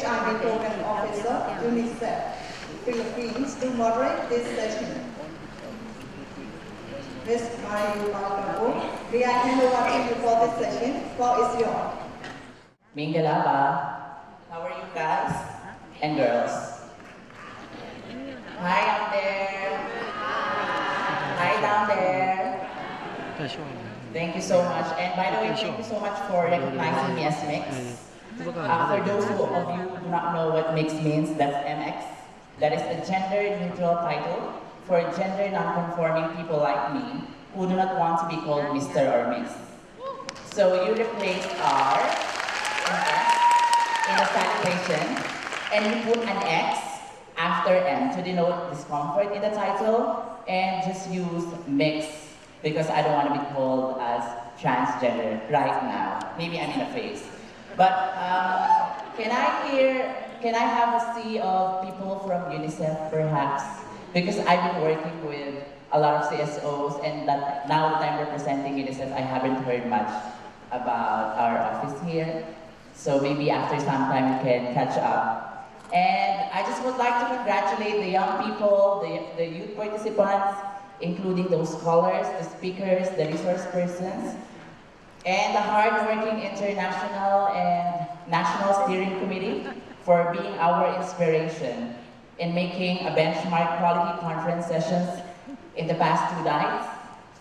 HIV Program Officer, UNICEF, Philippines, to moderate this session. Ms. Marie Malcampo, may I hand over to you for this session? Floor is yours. Mingalaba, how are you guys and girls? Hi up there. Hi down there. Thank you so much. And by the way, thank you so much for recognizing me as mix. For those of you who do not know what mix means, that's MX. That is a gender-neutral title for gender non-conforming people like me who do not want to be called Mr. or Miss. So you replace R and S in the salutation, and you put an X after M to denote discomfort in the title, and just use mix because I don't want to be called as transgender right now. Maybe I'm in a phase. But can I have a sea of people from UNICEF perhaps? Because I've been working with a lot of CSOs, and that now that I'm representing UNICEF, I haven't heard much about our office here. So maybe after some time we can catch up. And I just would like to congratulate the young people, the youth participants, including those scholars, the speakers, the resource persons, and the hard-working international and national steering committee for being our inspiration in making a benchmark quality conference sessions in the past 2 nights,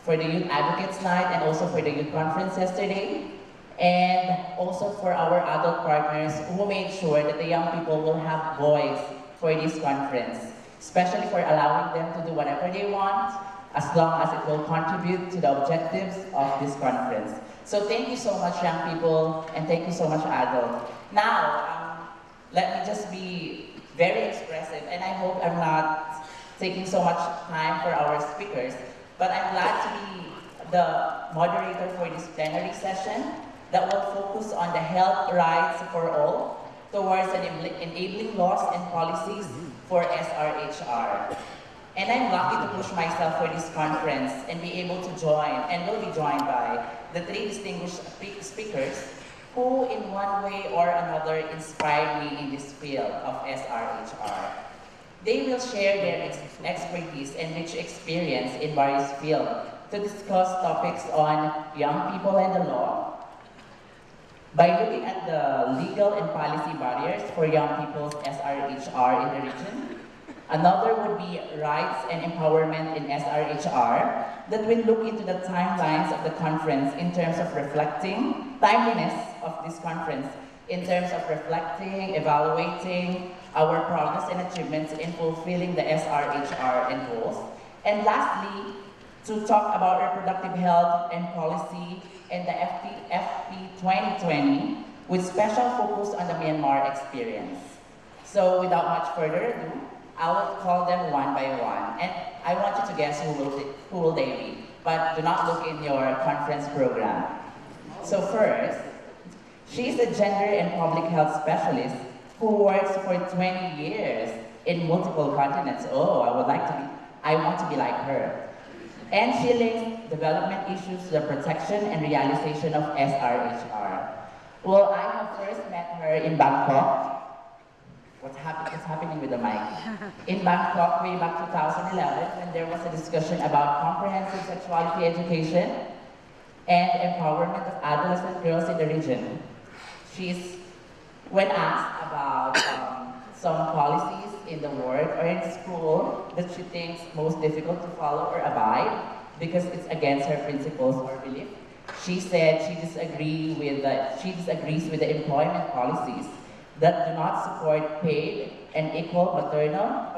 for the Youth Advocates Night and also for the Youth Conference yesterday, and also for our adult partners who made sure that the young people will have voice for this conference, especially for allowing them to do whatever they want, as long as it will contribute to the objectives of this conference. So thank you so much, young people, and thank you so much, adult. Now, let me just be very expressive, and I hope I'm not taking so much time for our speakers, but I'm glad to be the moderator for this plenary session that will focus on the health rights for all towards enabling laws and policies for SRHR. And I'm lucky to push myself for this conference and be able to join, and will be joined by the 3 distinguished speakers who in one way or another inspired me in this field of SRHR. They will share their expertise and rich experience in various fields to discuss topics on young people and the law, by looking at the legal and policy barriers for young people's SRHR in the region. Another would be rights and empowerment in SRHR, that will look into the timelines of the conference in terms of reflecting timeliness of this conference, in terms of reflecting, evaluating our progress and achievements in fulfilling the SRHR and goals. And lastly, to talk about reproductive health and policy and the FP 2020 with special focus on the Myanmar experience. So without much further ado, I will call them one by one, and I want you to guess who will they be, but do not look in your conference program. So first, she is a gender and public health specialist who works for 20 years in multiple continents. Oh, I want to be like her. And she links development issues to the protection and realization of SRHR. Well, I have first met her in Bangkok. What's happening with the mic? In Bangkok, way back 2011, when there was a discussion about comprehensive sexuality education and empowerment of adolescent girls in the region. When asked about some policies in the work or in school that she thinks most difficult to follow or abide because it's against her principles or belief, she said she disagrees with the employment policies that do not support paid and equal paternal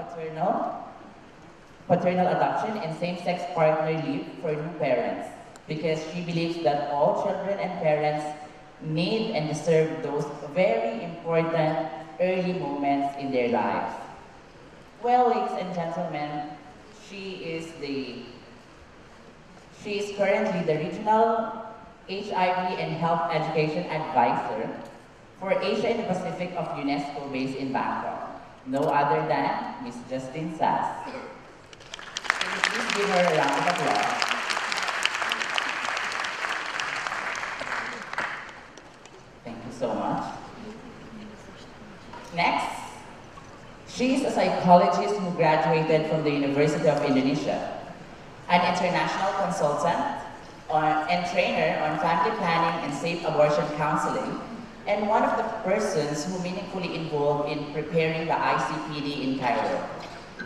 adoption and same-sex partner leave for new parents, because she believes that all children and parents need and deserve those very important early moments in their lives. Well, ladies and gentlemen, she is currently the Regional HIV and Health Education Advisor for Asia and the Pacific of UNESCO based in Bangkok. No other than Ms. Justine Sass. Can you please give her a round of applause? Thank you so much. ecologist who graduated from the University of Indonesia, an international consultant and trainer on family planning and safe abortion counseling, and one of the persons who meaningfully involved in preparing the ICPD in Cairo.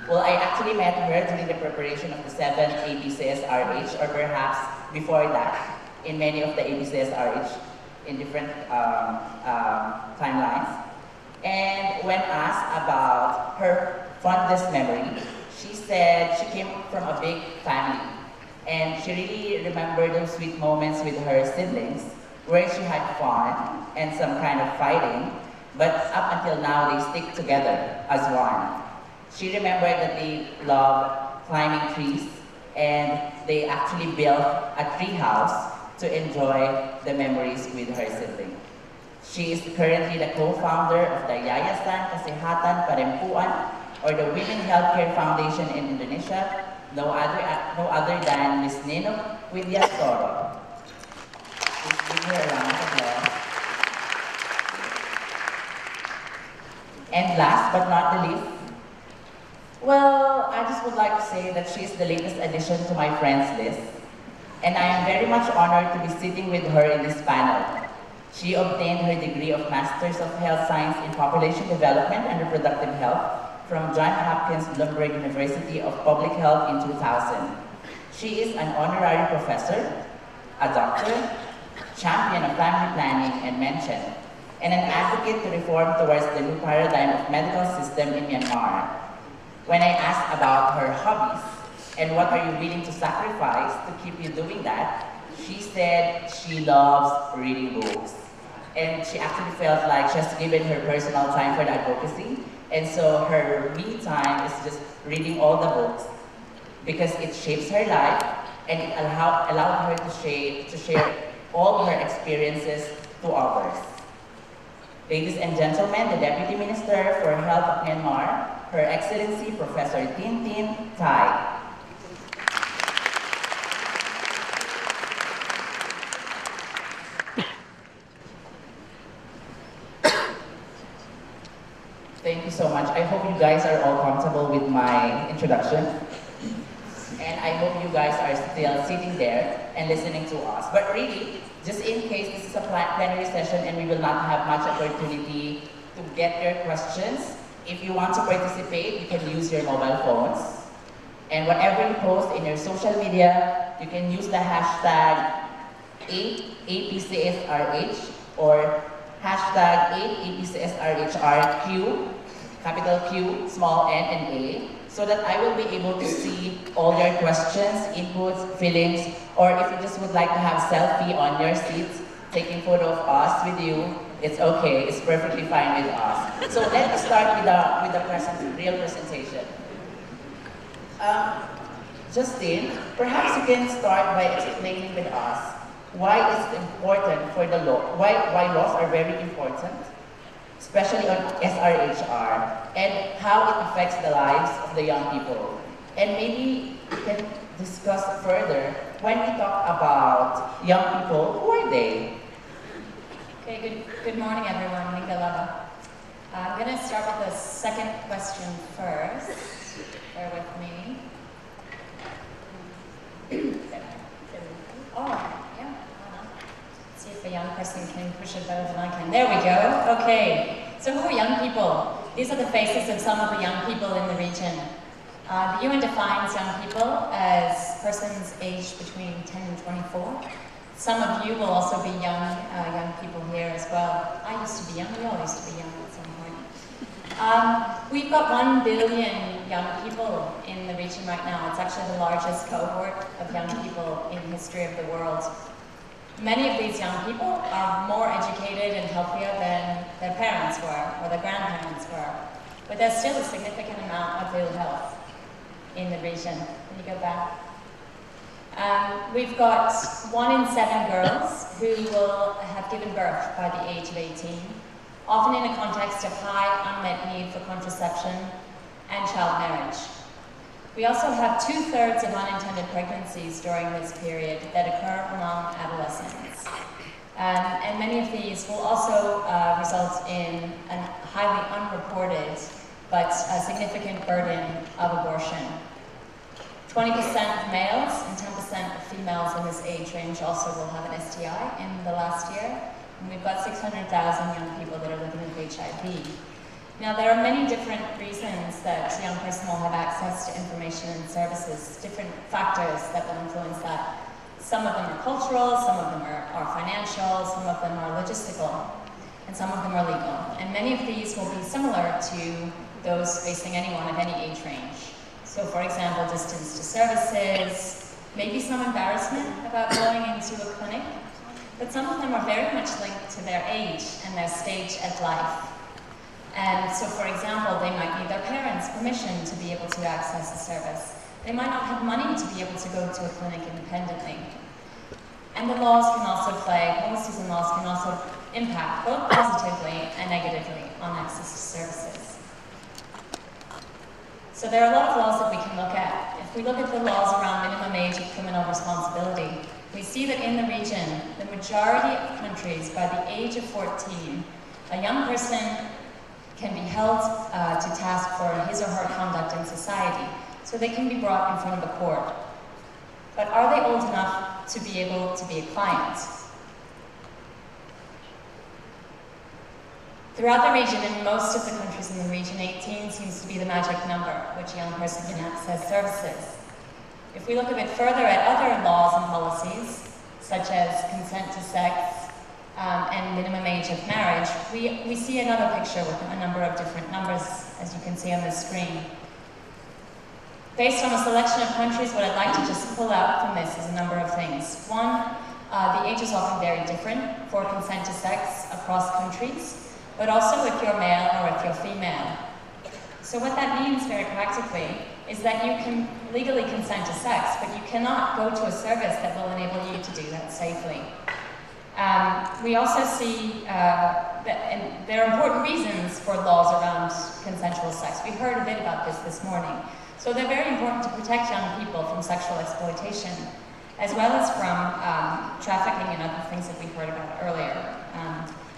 Well, I actually met her during the preparation of the 7th APCRSHR, or perhaps before that, in many of the APCRSHR in different timelines. And when asked about her fondest memory, she said she came from a big family, and she really remembered those sweet moments with her siblings, where she had fun and some kind of fighting, but up until now they stick together as one. She remembered that they love climbing trees, and they actually built a tree house to enjoy the memories with her sibling. She is currently the co-founder of the Yayasan Kesehatan Perempuan, or the Women Healthcare Foundation in Indonesia, no other than Ms. Nino Widyastoro. Please give her a round of applause. And last but not the least, well, I just would like to say that she is the latest addition to my friends list, and I am very much honored to be sitting with her in this panel. She obtained her degree of Masters of Health Science in Population Development and Reproductive Health from Johns Hopkins Bloomberg University of Public Health in 2000. She is an honorary professor, a doctor, champion of family planning and mention, and an advocate to reform towards the new paradigm of medical system in Myanmar. When I asked about her hobbies and what are you willing to sacrifice to keep you doing that, she said she loves reading books. And she actually felt like she has given her personal time for the advocacy, and so her me time is just reading all the books because it shapes her life and it allowed her to share all her experiences to others. Ladies and gentlemen, the Deputy Minister for Health of Myanmar, Her Excellency Professor Tin Tin Tai. Thank you so much. I hope you guys are all comfortable with my introduction. And I hope you guys are still sitting there and listening to us. But really, just in case this is a plenary session and we will not have much opportunity to get your questions, if you want to participate, you can use your mobile phones. And whatever you post in your social media, you can use the hashtag 8APCSRH or hashtag 8APCSRHRQ, capital Q, small n and A, so that I will be able to see all your questions, inputs, feelings, or if you just would like to have selfie on your seats, taking photo of us with you, it's okay, it's perfectly fine with us. So let us start with the real presentation. Justin, perhaps you can start by explaining with us why it's important for the law, why laws are very important, especially on SRHR, and how it affects the lives of the young people. And maybe we can discuss further when we talk about young people, who are they? Okay, good morning everyone. Ningalaba. I'm going to start with the second question first. Bear with me. Oh, yeah. Let's see if a young person can push it better than I can. There we go. Okay. So who are young people? These are the faces of some of the young people in the region. The UN defines young people as persons aged between 10 and 24. Some of you will also be young people here as well. I used to be young. We all used to be young at some point. We've got 1 billion young people in the region right now. It's actually the largest cohort of young people in the history of the world. Many of these young people are more educated and healthier than their parents were or their grandparents were. But there's still a significant amount of ill health in the region. Can you go back? We've got 1 in 7 girls who will have given birth by the age of 18, often in a context of high unmet need for contraception and child marriage. We also have 2/3 of unintended pregnancies during this period that occur among adolescents. And many of these will also result in a highly unreported but a significant burden of abortion. 20% of males and 10% of females in this age range also will have an STI in the last year. And we've got 600,000 young people that are living with HIV. Now, there are many different reasons that a young person will have access to information and services, different factors that will influence that. Some of them are cultural, some of them are financial, some of them are logistical, and some of them are legal. And many of these will be similar to those facing anyone of any age range. So for example, distance to services, maybe some embarrassment about going into a clinic, but some of them are very much linked to their age and their stage of life. And so for example, they might need their parents' permission to be able to access a service. They might not have money to be able to go to a clinic independently. And the laws can also play, policies and laws can also impact both positively and negatively on access to services. So there are a lot of laws that we can look at. If we look at the laws around minimum age of criminal responsibility, we see that in the region, the majority of countries, by the age of 14, a young person can be held to task for his or her conduct in society. So they can be brought in front of a court. But are they old enough to be able to be a client? Throughout the region, in most of the countries in the region, 18 seems to be the magic number which a young person can access services. If we look a bit further at other laws and policies, such as consent to sex and minimum age of marriage, we see another picture with a number of different numbers, as you can see on the screen. Based on a selection of countries, what I'd like to just pull out from this is a number of things. One, the age is often very different for consent to sex across countries, but also if you're male or if you're female. So what that means very practically is that you can legally consent to sex, but you cannot go to a service that will enable you to do that safely. We also see that there are important reasons for laws around consensual sex. We heard a bit about this morning. So they're very important to protect young people from sexual exploitation, as well as from trafficking and other things that we heard about earlier.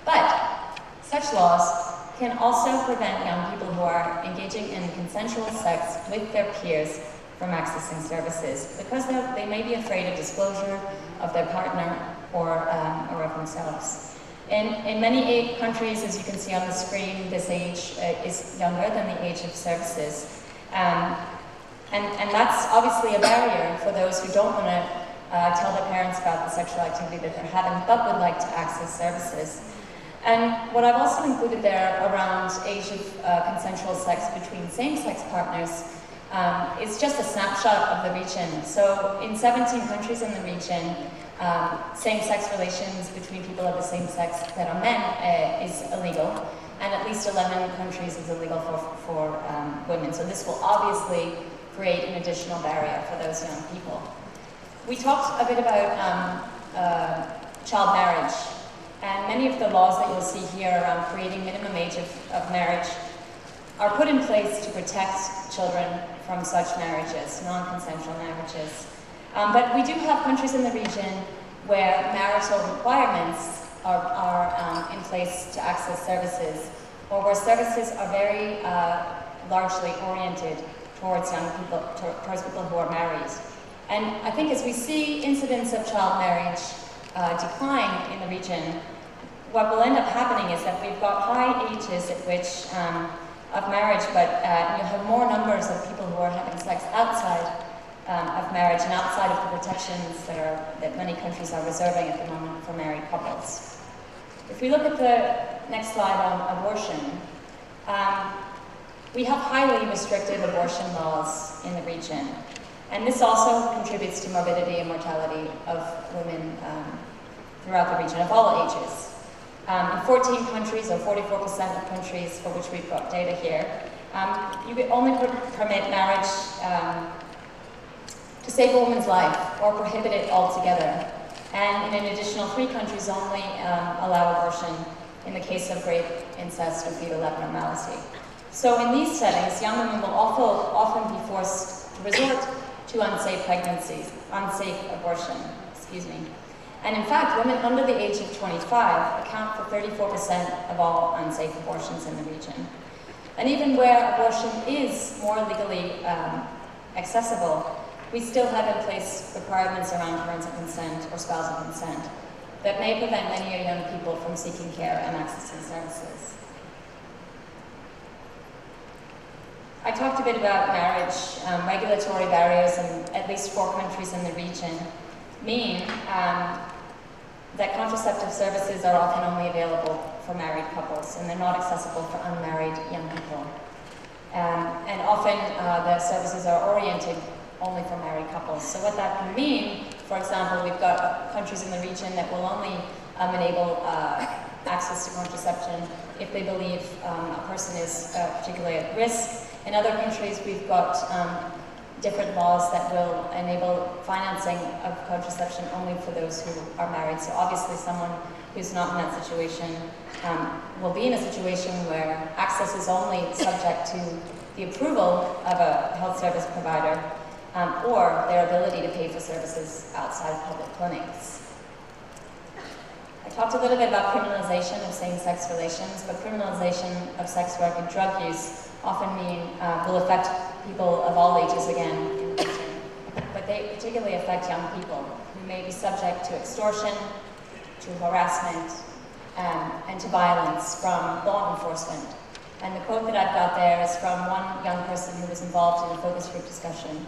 But such laws can also prevent young people who are engaging in consensual sex with their peers from accessing services, because they may be afraid of disclosure of their partner or of themselves. In many countries, as you can see on the screen, this age is younger than the age of services. And that's obviously a barrier for those who don't want to tell their parents about the sexual activity that they're having, but would like to access services. And what I've also included there around age of consensual sex between same-sex partners is just a snapshot of the region. So in 17 countries in the region, same-sex relations between people of the same sex that are men is illegal, and at least 11 countries is illegal for women. So this will obviously create an additional barrier for those young people. We talked a bit about child marriage, and many of the laws that you'll see here around creating minimum age of marriage are put in place to protect children from such marriages, non-consensual marriages. But we do have countries in the region where marital requirements are in place to access services, or where services are very largely oriented towards young people, towards people who are married. And I think as we see incidents of child marriage decline in the region, what will end up happening is that we've got high ages at which of marriage, but you'll have more numbers of people who are having sex outside of marriage and outside of the protections that many countries are reserving at the moment for married couples. If we look at the next slide on abortion, we have highly restrictive abortion laws in the region, and this also contributes to morbidity and mortality of women throughout the region of all ages. In 14 countries, or 44% of countries for which we've got data here, you only permit marriage to save a woman's life or prohibit it altogether. And in an additional 3 countries only allow abortion in the case of rape, incest, or fetal abnormality. So in these settings, young women will often be forced to resort to unsafe pregnancies, unsafe abortion, And in fact, women under the age of 25 account for 34% of all unsafe abortions in the region. And even where abortion is more legally accessible, we still have in place requirements around parental consent or spousal consent that may prevent many young people from seeking care and accessing services. I talked a bit about marriage. Regulatory barriers in at least 4 countries in the region mean that contraceptive services are often only available for married couples, and they're not accessible for unmarried young people. And often the services are oriented only for married couples. So what that can mean, for example, we've got countries in the region that will only enable access to contraception if they believe a person is particularly at risk. In other countries, we've got different laws that will enable financing of contraception only for those who are married. So obviously someone who's not in that situation will be in a situation where access is only subject to the approval of a health service provider or their ability to pay for services outside of public clinics. I talked a little bit about criminalization of same-sex relations, but criminalization of sex work and drug use often will affect people of all ages again in the region, but they particularly affect young people who may be subject to extortion, to harassment, and to violence from law enforcement. And the quote that I've got there is from one young person who was involved in a focus group discussion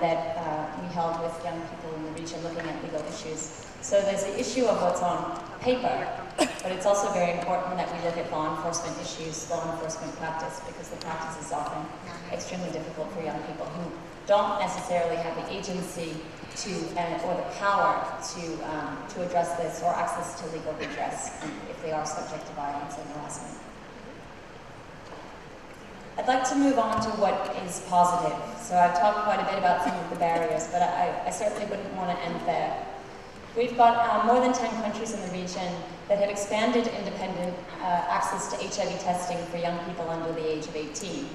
that we held with young people in the region looking at legal issues. So there's the issue of what's on paper, but it's also very important that we look at law enforcement issues, law enforcement practice, because the practice is often extremely difficult for young people who don't necessarily have the agency to, or the power to address this or access to legal redress if they are subject to violence and harassment. I'd like to move on to what is positive. So I've talked quite a bit about some of the barriers, but I certainly wouldn't want to end there. We've got more than 10 countries in the region that have expanded independent access to HIV testing for young people under the age of 18.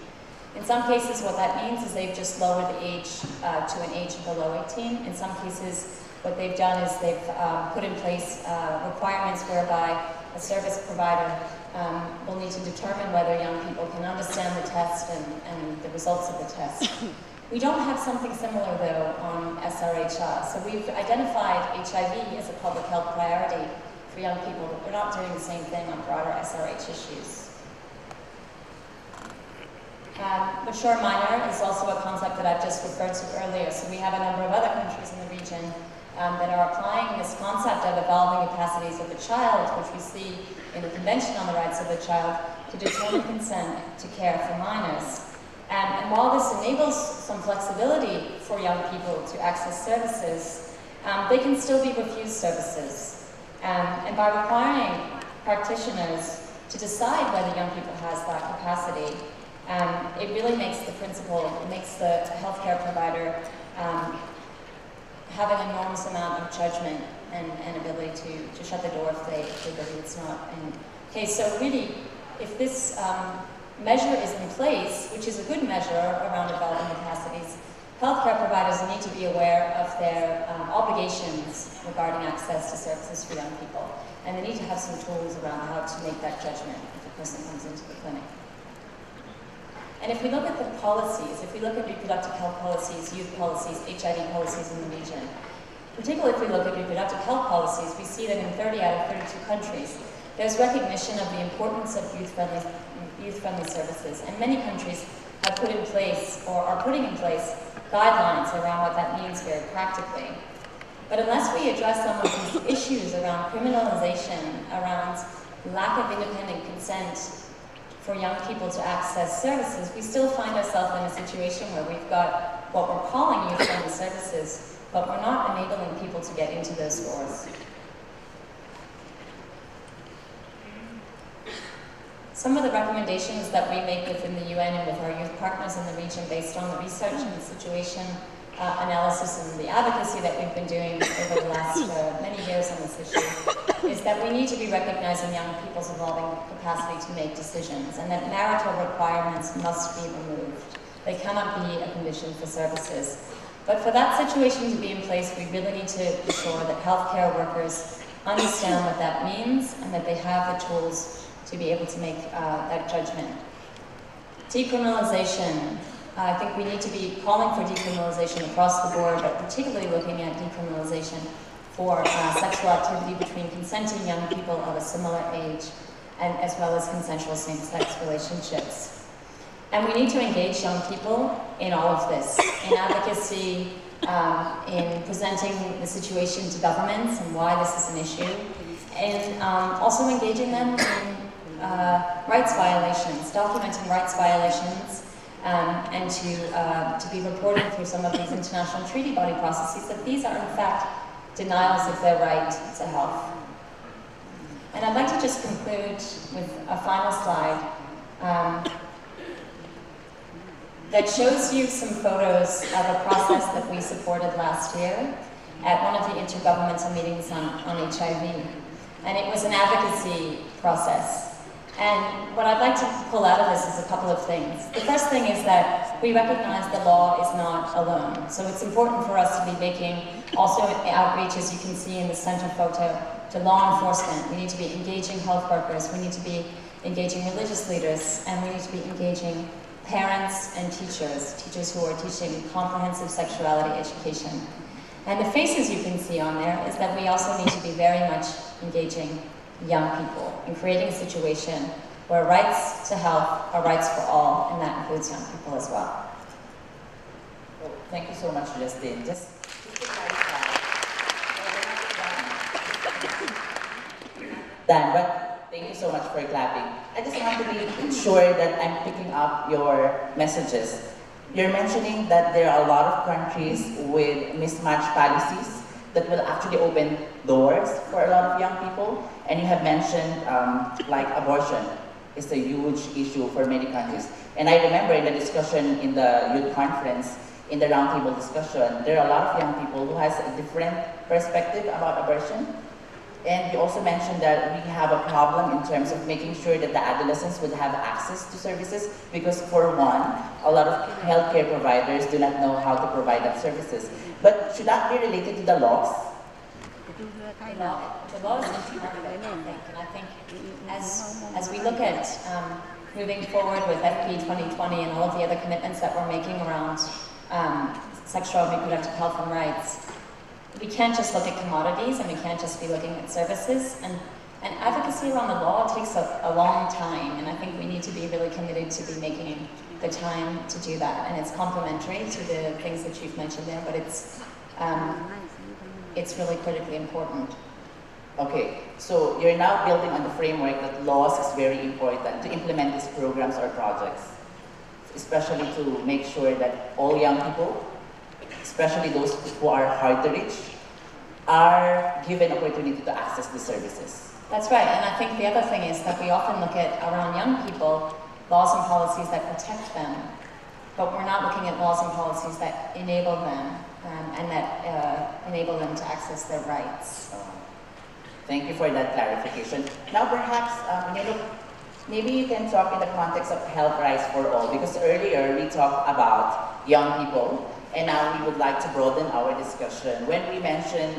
In some cases, what that means is they've just lowered the age to an age below 18. In some cases, what they've done is they've put in place requirements whereby a service provider will need to determine whether young people can understand the test and the results of the test. We don't have something similar, though, on SRHR. So we've identified HIV as a public health priority for young people, but we're not doing the same thing on broader SRH issues. Mature minor is also a concept that I've just referred to earlier. So we have a number of other countries in the region that are applying this concept of evolving capacities of the child, which we see in the Convention on the Rights of the Child, to determine consent to care for minors. And while this enables some flexibility for young people to access services, they can still be refused services. And by requiring practitioners to decide whether young people has that capacity, it really makes the principal, it makes the healthcare provider have an enormous amount of judgment and ability to shut the door if they believe it's not in case. So really, if this measure is in place, which is a good measure around evolving capacities, healthcare providers need to be aware of their obligations regarding access to services for young people. And they need to have some tools around how to make that judgment if a person comes into the clinic. And if we look at the policies, if we look at reproductive health policies, youth policies, HIV policies in the region, particularly if we look at reproductive health policies, we see that in 30 out of 32 countries, there's recognition of the importance of youth-friendly services. And many countries have put in place, or are putting in place, guidelines around what that means very practically. But unless we address some of these issues around criminalization, around lack of independent consent for young people to access services, we still find ourselves in a situation where we've got what we're calling youth-friendly services, but we're not enabling people to get into those doors. Some of the recommendations that we make within the UN and with our youth partners in the region based on the research and the situation analysis and the advocacy that we've been doing over the last many years on this issue is that we need to be recognizing young people's evolving capacity to make decisions, and that marital requirements must be removed. They cannot be a condition for services. But for that situation to be in place, we really need to ensure that healthcare workers understand what that means and that they have the tools to be able to make that judgment. Decriminalization. I think we need to be calling for decriminalization across the board, but particularly looking at decriminalization for sexual activity between consenting young people of a similar age, and as well as consensual same-sex relationships. And we need to engage young people in all of this, in advocacy, in presenting the situation to governments and why this is an issue, and also engaging them in rights violations, documenting rights violations, and to be reporting through some of these international treaty body processes that these are in fact denials of their right to health. And I'd like to just conclude with a final slide that shows you some photos of a process that we supported last year at one of the intergovernmental meetings on HIV. And it was an advocacy process. And what I'd like to pull out of this is a couple of things. The first thing is that we recognize the law is not alone. So it's important for us to be making also outreach, as you can see in the center photo, to law enforcement. We need to be engaging health workers. We need to be engaging religious leaders. And we need to be engaging parents and teachers who are teaching comprehensive sexuality education. And the faces you can see on there is that we also need to be very much engaging young people and creating a situation where rights to health are rights for all, and that includes young people as well. Oh, thank you so much, Justine. Just to clarify, done, but thank you so much for clapping. I just want to be sure that I'm picking up your messages. You're mentioning that there are a lot of countries with mismatched policies that will actually open doors for a lot of young people. And you have mentioned like abortion is a huge issue for many countries. And I remember in the discussion in the youth conference, in the roundtable discussion, there are a lot of young people who has a different perspective about abortion. And you also mentioned that we have a problem in terms of making sure that the adolescents would have access to services, because for one, a lot of healthcare providers do not know how to provide that services. But should that be related to the laws? The law is important, I think, and I think as we look at moving forward with FP 2020 and all of the other commitments that we're making around sexual and reproductive health and rights, we can't just look at commodities and we can't just be looking at services. And advocacy around the law takes a long time, and I think we need to be really committed to be making the time to do that. And it's complementary to the things that you've mentioned there, but it's really critically important. Okay, so you're now building on the framework that laws is very important to implement these programs or projects, especially to make sure that all young people, especially those who are hard to reach, are given opportunity to access the services. That's right, and I think the other thing is that we often look at, around young people, laws and policies that protect them, but we're not looking at laws and policies that enable them, and that enable them to access their rights. Thank you for that clarification. Now perhaps, maybe you can talk in the context of health rights for all, because earlier we talked about young people, and now we would like to broaden our discussion. When we mention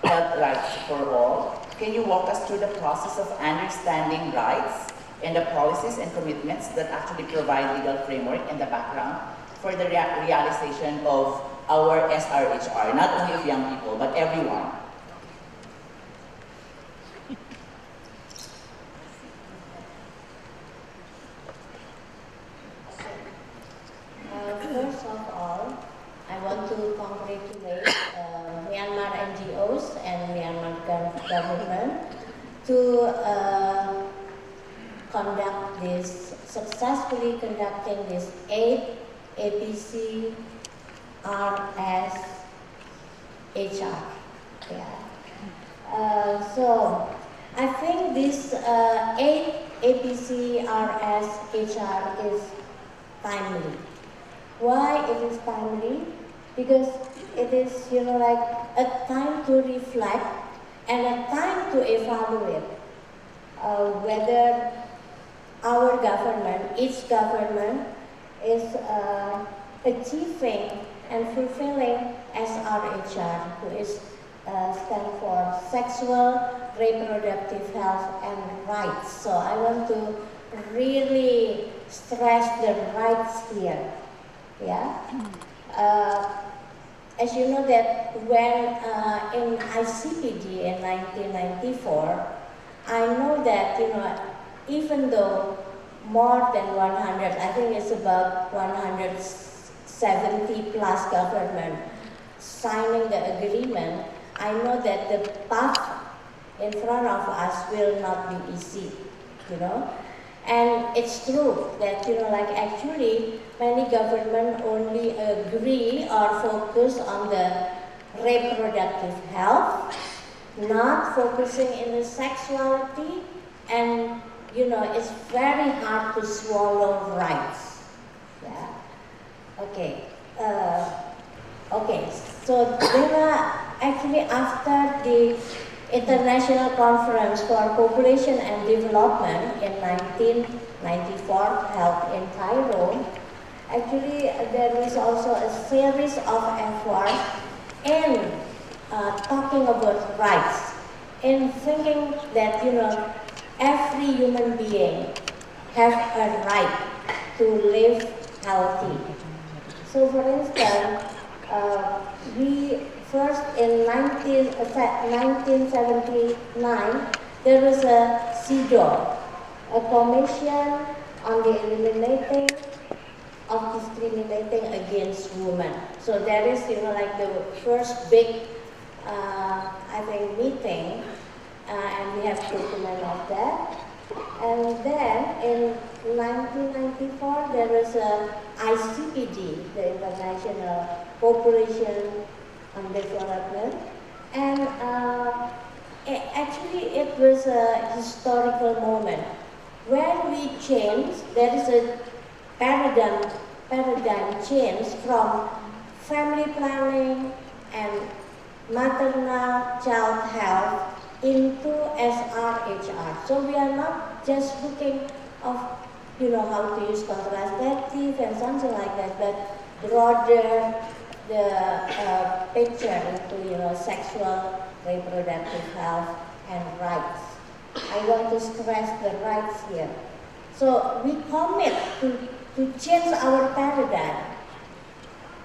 health rights for all, can you walk us through the process of understanding rights and the policies and commitments that actually provide legal framework and the background for the realization of our SRHR, not only of young people, but everyone? First of all, I want to congratulate Myanmar NGOs and Myanmar government to successfully conducting this 8th APCRSHR. So I think this 8th APCRSHR is timely. Why it is timely? Because it is, like a time to reflect and a time to evaluate whether our government, each government, is achieving and fulfilling SRHR, which stand for Sexual Reproductive Health and Rights. So I want to really stress the rights here. Yeah. As you know that when in ICPD in 1994, I know that even though more than 100, I think it's about 170 plus government signing the agreement, I know that the path in front of us will not be easy, And it's true that, actually many government only agree or focus on the reproductive health, not focusing in the sexuality, and, it's very hard to swallow rights. Yeah. Okay. So there are actually after the International Conference for Population and Development in 1994 held in Cairo, actually there is also a series of efforts in talking about rights, in thinking that every human being has a right to live healthy. So for instance, we first in 1979, there was a CEDAW, a Commission on the Eliminating of Discriminating Against Women. So that is, the first big, meeting, and we have document of that. And then in 1994, there was a ICPD, the International Population and Development, and actually it was a historical moment where we changed. There is a paradigm change from family planning and maternal child health into APCRSHR. So we are not just looking of how to use contraceptive and something like that, but broader the picture into sexual reproductive health and rights. I want to stress the rights here. So we commit to change our paradigm.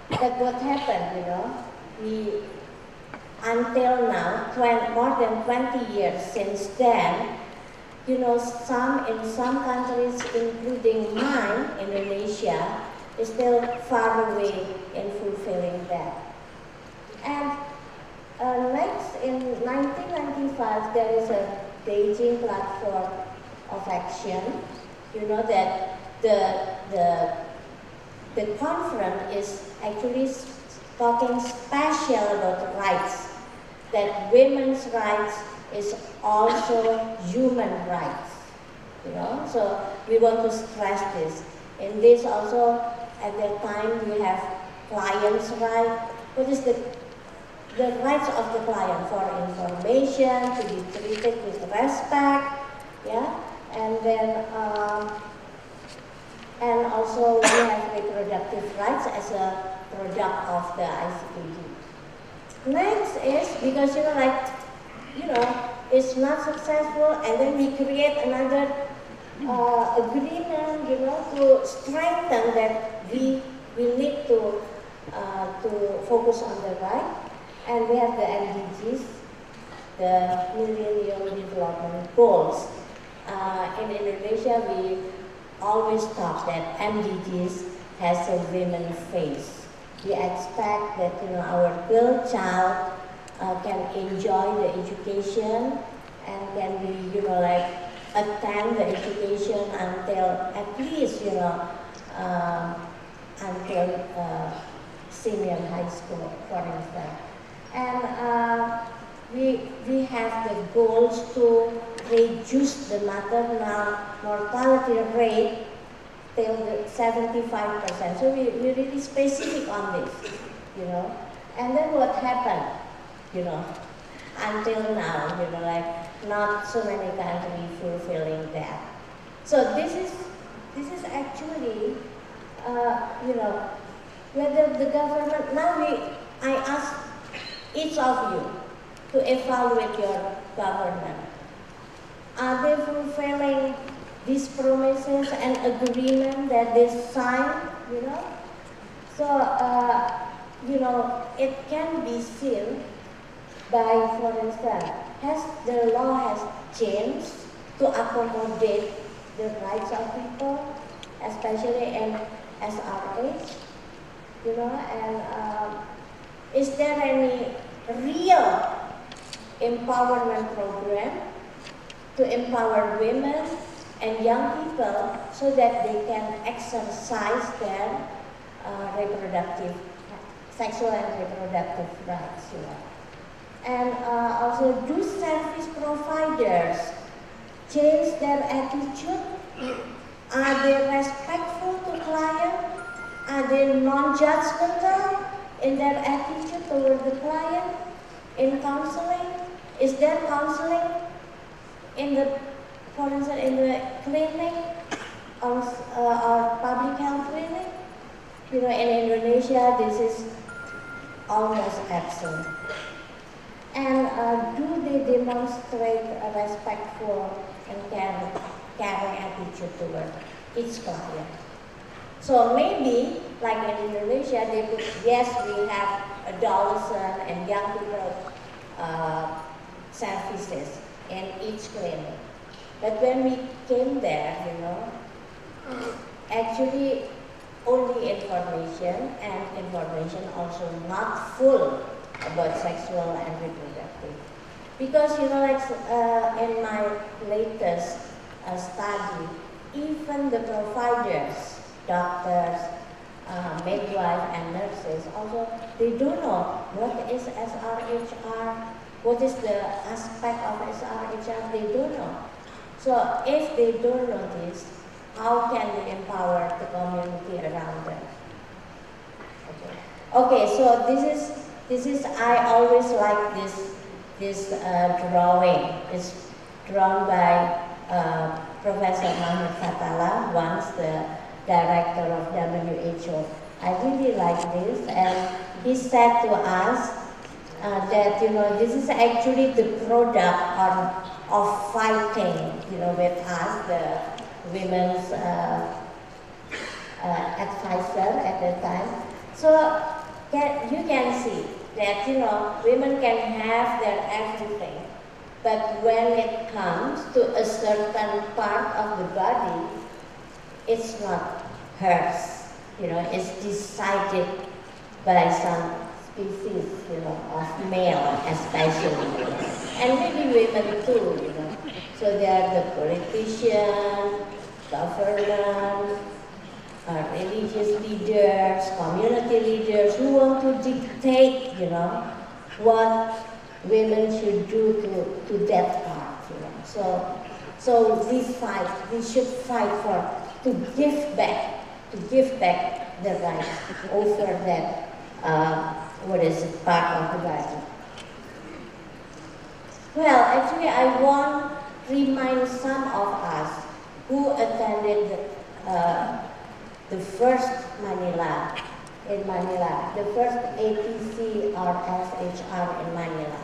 That's what happened, we until now, more than 20 years since then, in some countries, including mine, Indonesia, is still far away in fulfilling that. And next, in 1995, there is a Beijing platform of action. That the conference is actually talking special about rights, that women's rights is also human rights, So we want to stress this. In this also, at that time, we have client's right. What is the rights of the client for information, to be treated with respect, yeah? And then, and also we have reproductive rights as a product of the ICPD. Next is, because it's not successful, and then we create another agreement, to strengthen that we need to focus on the right. And we have the MDGs, the Millennium Development Goals. In Indonesia, we always talk that MDGs has a women face. We expect that our girl child can enjoy the education and can be attend the education until at least until senior high school, for instance. And we have the goals to reduce the maternal mortality rate till 75%. So we're really specific on this, And then what happened, until now, not so many countries fulfilling that. So this is actually, whether the government, I ask each of you to evaluate your government. Are they fulfilling these promises and agreement that they sign, you know. So, you know, it can be seen by, for instance, has the law has changed to accommodate the rights of people, especially in SRH, you know, and is there any real empowerment program to empower women and young people so that they can exercise their sexual and reproductive rights, you know. And also, do service providers change their attitude? Are they respectful to client? Are they non-judgmental in their attitude toward the client? In counseling, is there counseling in the, for instance, in the clinic or public health clinic? You know, in Indonesia, this is almost absent. And do they demonstrate a respectful and caring attitude toward each client? So maybe, like in Indonesia, they could, yes, we have adolescent and young people services in each clinic. But when we came there, you know, actually only information, and information also not full about sexual and reproductive. Because, you know, like in my latest study, even the providers, doctors, midwife and nurses, also, they don't know what is SRHR, what is the aspect of SRHR, they don't know. So if they don't know this, how can they empower the community around them? Okay, so this is I always like this drawing. It's drawn by Professor Mahmud Fatala, once the director of WHO. I really like this, and he said to us that, you know, this is actually the product of fighting, you know, with us, the women's advisor at the time. So you can see that, you know, women can have their everything, but when it comes to a certain part of the body, it's not hers, you know, it's decided by some species, you know, of male especially, and maybe women too, you know. So they are the politicians, government, religious leaders, community leaders who want to dictate, you know, what women should do to that part, you know. So we should fight to give back the right over that, part of the body. Well, actually, I want to remind some of us who attended the first the first APCRSHR in Manila.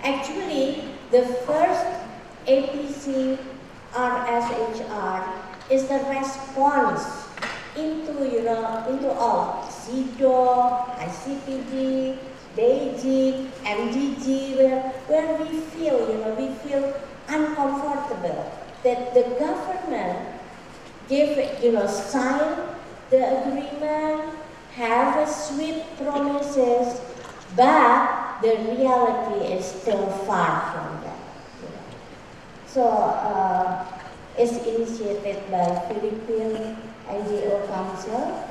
Actually, the first APCRSHR is the response into all CIDO, ICPD, BEIJIC, MDG, where we feel uncomfortable that the government sign the agreement, have a sweet promises, but the reality is still far from that. So it's initiated by Philippine NGO Council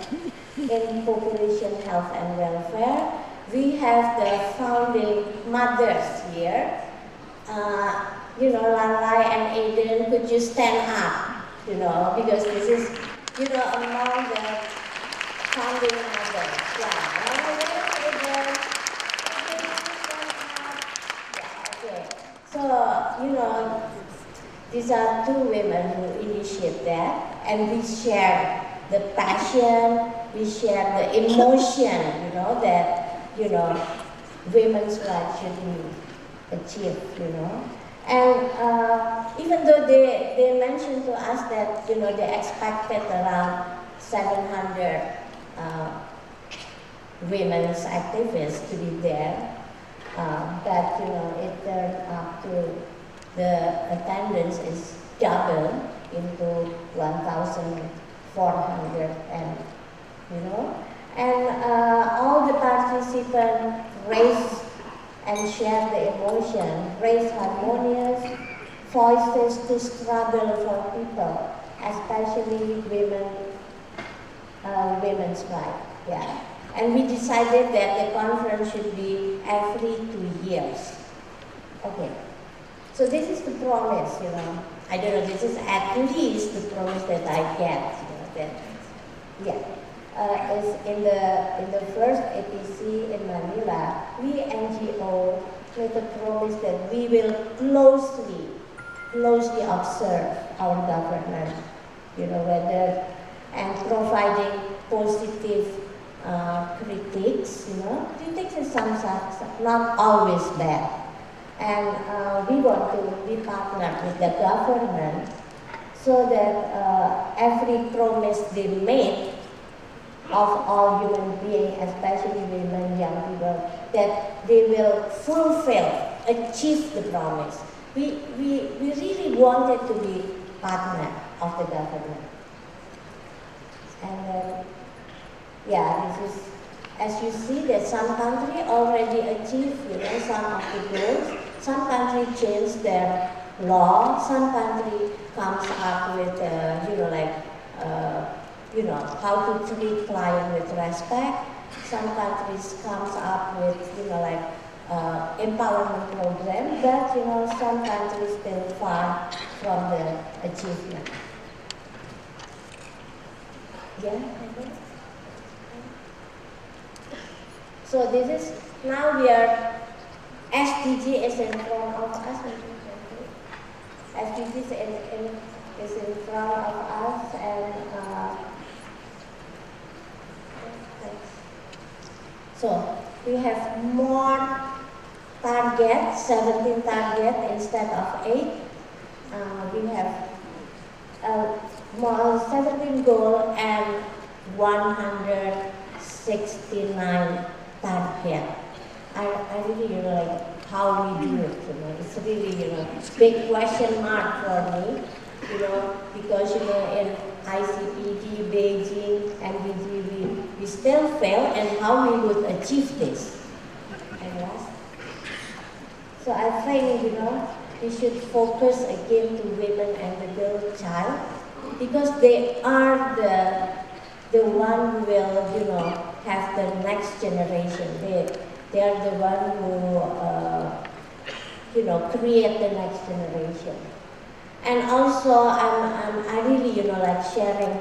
in Population Health and Welfare. We have the founding mothers here. Lalai and Aiden, could you stand up? Because this is, among the founding mothers. Yeah, Aiden, okay. So, these are two women who initiate that, and we share the passion, we share the emotion, that, women's rights should be achieved, And even though they mentioned to us that, you know, they expected around 700 women's activists to be there, but, you know, it turned up to the attendance is double into 1,400, and, you know, and all the participants raised and shared the emotion, raised harmonious voices to struggle for people, especially women's rights. Yeah. And we decided that the conference should be every 2 years. Okay. So this is the promise, you know. I don't know, this is at least the promise that I get, you know, that, yeah. Is in the first APC in Manila, we NGO made a promise that we will closely observe our government, you know, whether, and providing positive critiques, you know. Critiques is sometimes not always bad. And we want to be partnered with the government so that every promise they made of all human beings, especially women, young people, that they will fulfill, achieve the promise. We really wanted to be partner of the government. And yeah, this is, as you see that some country already achieved, you know, some of the goals. Some country changed their law. Some country comes up with, you know, like, you know, how to treat client with respect. Some countries comes up with, you know, like, empowerment program, but, you know, some countries still far from the achievement. Yeah. So this is, now we are, SDG is in front of us. SDG is in front of us, and so we have more targets, 17 targets instead of 8. We have more 17 goals and 169 targets. I really, you know, like how we do it, you know. It's really, you know, big question mark for me, you know, because, you know, in ICPD, Beijing, MDG, we still fail, and how we would achieve this. And last. So I think, you know, we should focus again to women and the girl child, because they are the one who will, you know, have the next generation. They are the one who, you know, create the next generation. And also, I really, you know, like sharing,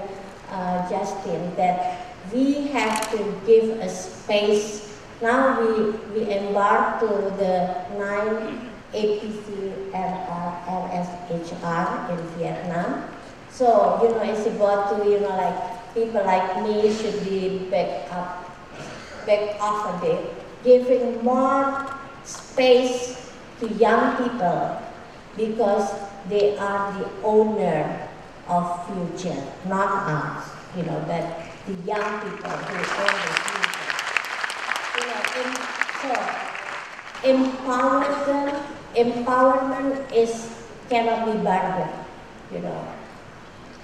Justin, that we have to give a space. Now we embark to the 9 APCRSHR in Vietnam. So, you know, it's about to, you know, like people like me should be back off a bit, giving more space to young people, because they are the owner of future, not us, you know, but the young people who own the future. You know, so empowerment cannot be bargained, you know.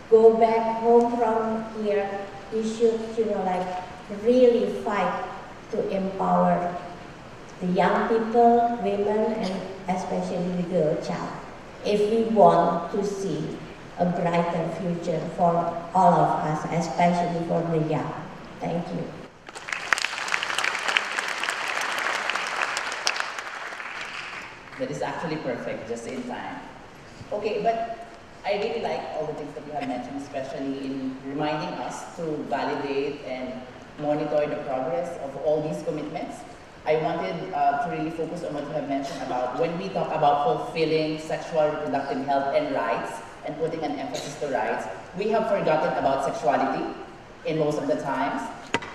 Go back home from here, we should, you know, like really fight to empower the young people, women, and especially the girl child, if we want to see a brighter future for all of us, especially for the young. Thank you. That is actually perfect, just in time. Okay, but I really like all the things that you have mentioned, especially in reminding us to validate and monitor the progress of all these commitments. I wanted to really focus on what you have mentioned about when we talk about fulfilling sexual reproductive health and rights and putting an emphasis to rights, we have forgotten about sexuality in most of the times.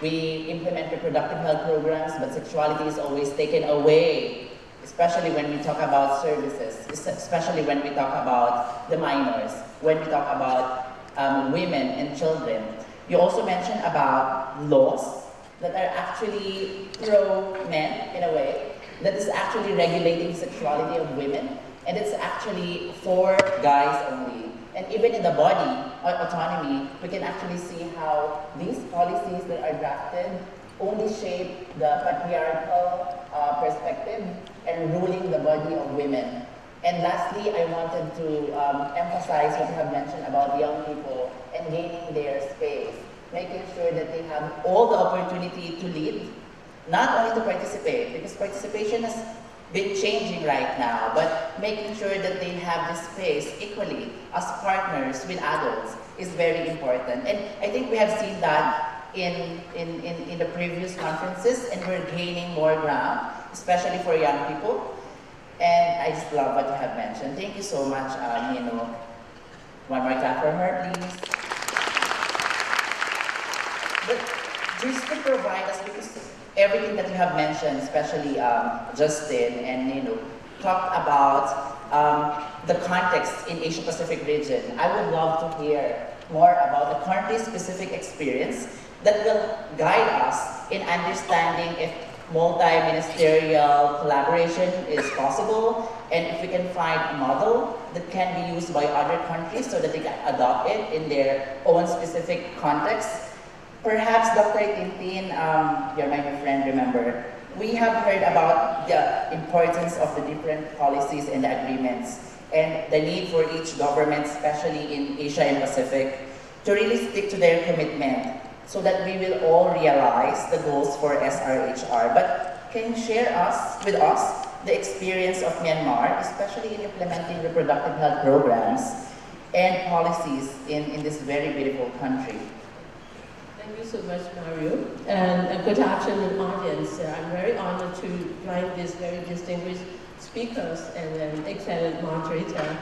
We implement reproductive health programs, but sexuality is always taken away especially when we talk about services, especially when we talk about the minors, when we talk about women and children. You also mentioned about laws that are actually pro-men in a way, that is actually regulating sexuality of women, and it's actually for guys only. And even in the body autonomy, we can actually see how these policies that are drafted only shape the patriarchal perspective and ruling the body of women. And lastly, I wanted to emphasize what you have mentioned about young people and gaining their space, making sure that they have all the opportunity to lead, not only to participate, because participation has been changing right now, but making sure that they have this space equally as partners with adults is very important. And I think we have seen that in the previous conferences, and we're gaining more ground, especially for young people. And I just love what you have mentioned. Thank you so much, Nino. One more clap for her, please. But just to provide us, because everything that you have mentioned, especially Justin and Nino, talked about the context in Asia-Pacific region. I would love to hear more about the country-specific experience that will guide us in understanding if multi-ministerial collaboration is possible, and if we can find a model that can be used by other countries so that they can adopt it in their own specific context. Perhaps Dr. Tintin, you're my new friend, remember, we have heard about the importance of the different policies and the agreements and the need for each government, especially in Asia and Pacific, to really stick to their commitment so that we will all realize the goals for SRHR. But can you share with us the experience of Myanmar, especially in implementing reproductive health programs and policies in this very beautiful country? Thank you so much, Mario. And good afternoon, audience. I'm very honored to join these very distinguished speakers and an excellent moderator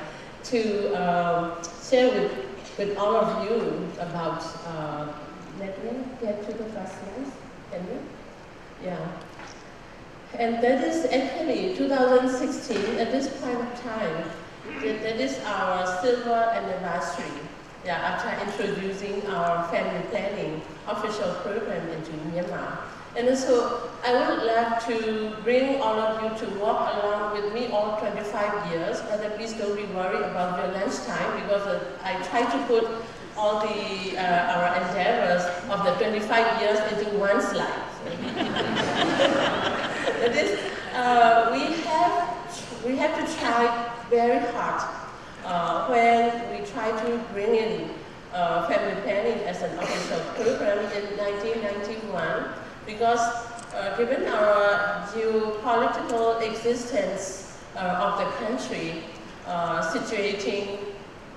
to share with all of you about, let me get to the first slide, can you? Yeah. And that is actually 2016, at this point of time, that is our silver anniversary. Yeah, after introducing our family planning official program into Myanmar. And so I would love to bring all of you to walk along with me all 25 years, but please don't be worried about your lunchtime, because I try to put all the our endeavors of the 25 years into one slide. That is, we have to try very hard when we try to bring in family planning as an official program in 1991, because given our geopolitical existence of the country, situating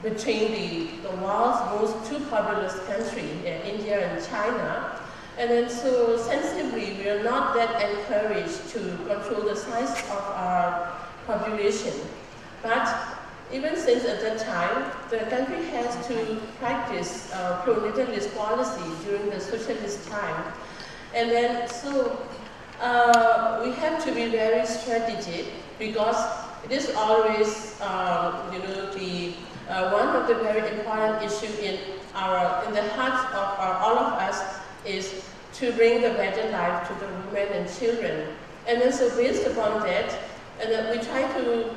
between the world's most two populous country, India and China, and then so sensibly we are not that encouraged to control the size of our population. But even since at that time, the country has to practice pro-natalist policy during the socialist time. And then so we have to be very strategic, because it is always, one of the very important issues in the hearts of all of us is to bring the better life to the women and children. And then so based upon that, and then we try to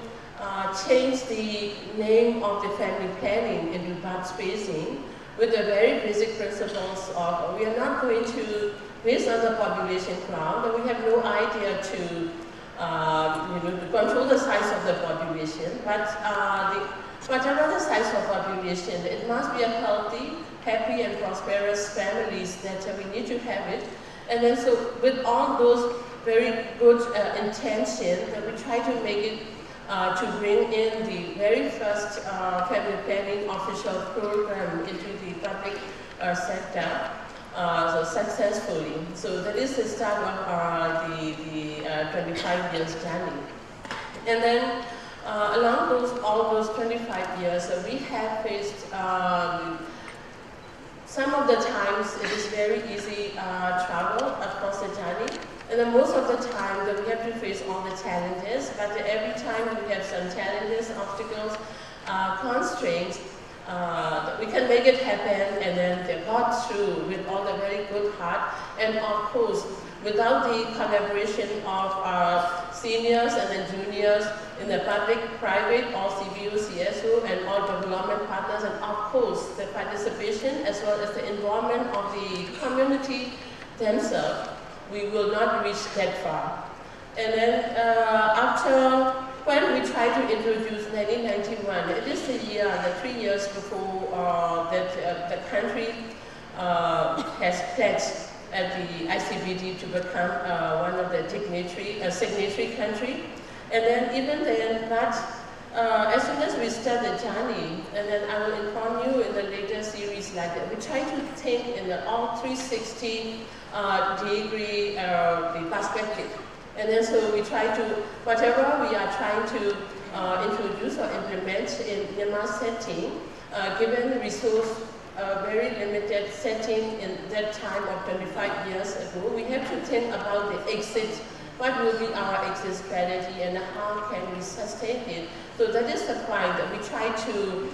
change the name of the family planning into birth spacing with the very basic principles of we are not going to, based on the population count, that we have no idea to to control the size of the population, but whatever the size of population, it must be a healthy, happy and prosperous families that we need to have it. And then so with all those very good intentions, that we try to make it to bring in the very first family planning official program into the public sector so successfully. So that is the start of the 25 years journey. And then along all those 25 years, we have faced some of the times it is very easy travel across the journey. And then most of the time that we have to face all the challenges, but every time we have some challenges, obstacles, constraints, we can make it happen, and then they got through with all the very good heart. And of course, without the collaboration of our seniors and the juniors in the public, private, all CBU, CSO, and all development partners, and of course the participation as well as the involvement of the community themselves, we will not reach that far. And then when we try to introduce 1991, it is the year, the 3 years before that the country has pledged at the ICBD to become one of the signatory country. And then even then, but as soon as we start the journey, and then I will inform you in the later series like that, we try to think in the all 360 degree the perspective. And then so we try to, whatever we are trying to introduce or implement in Myanmar setting, given the resource very limited setting in that time of 25 years ago, we have to think about the exit. What will be our exit strategy and how can we sustain it? So that is the point that we try to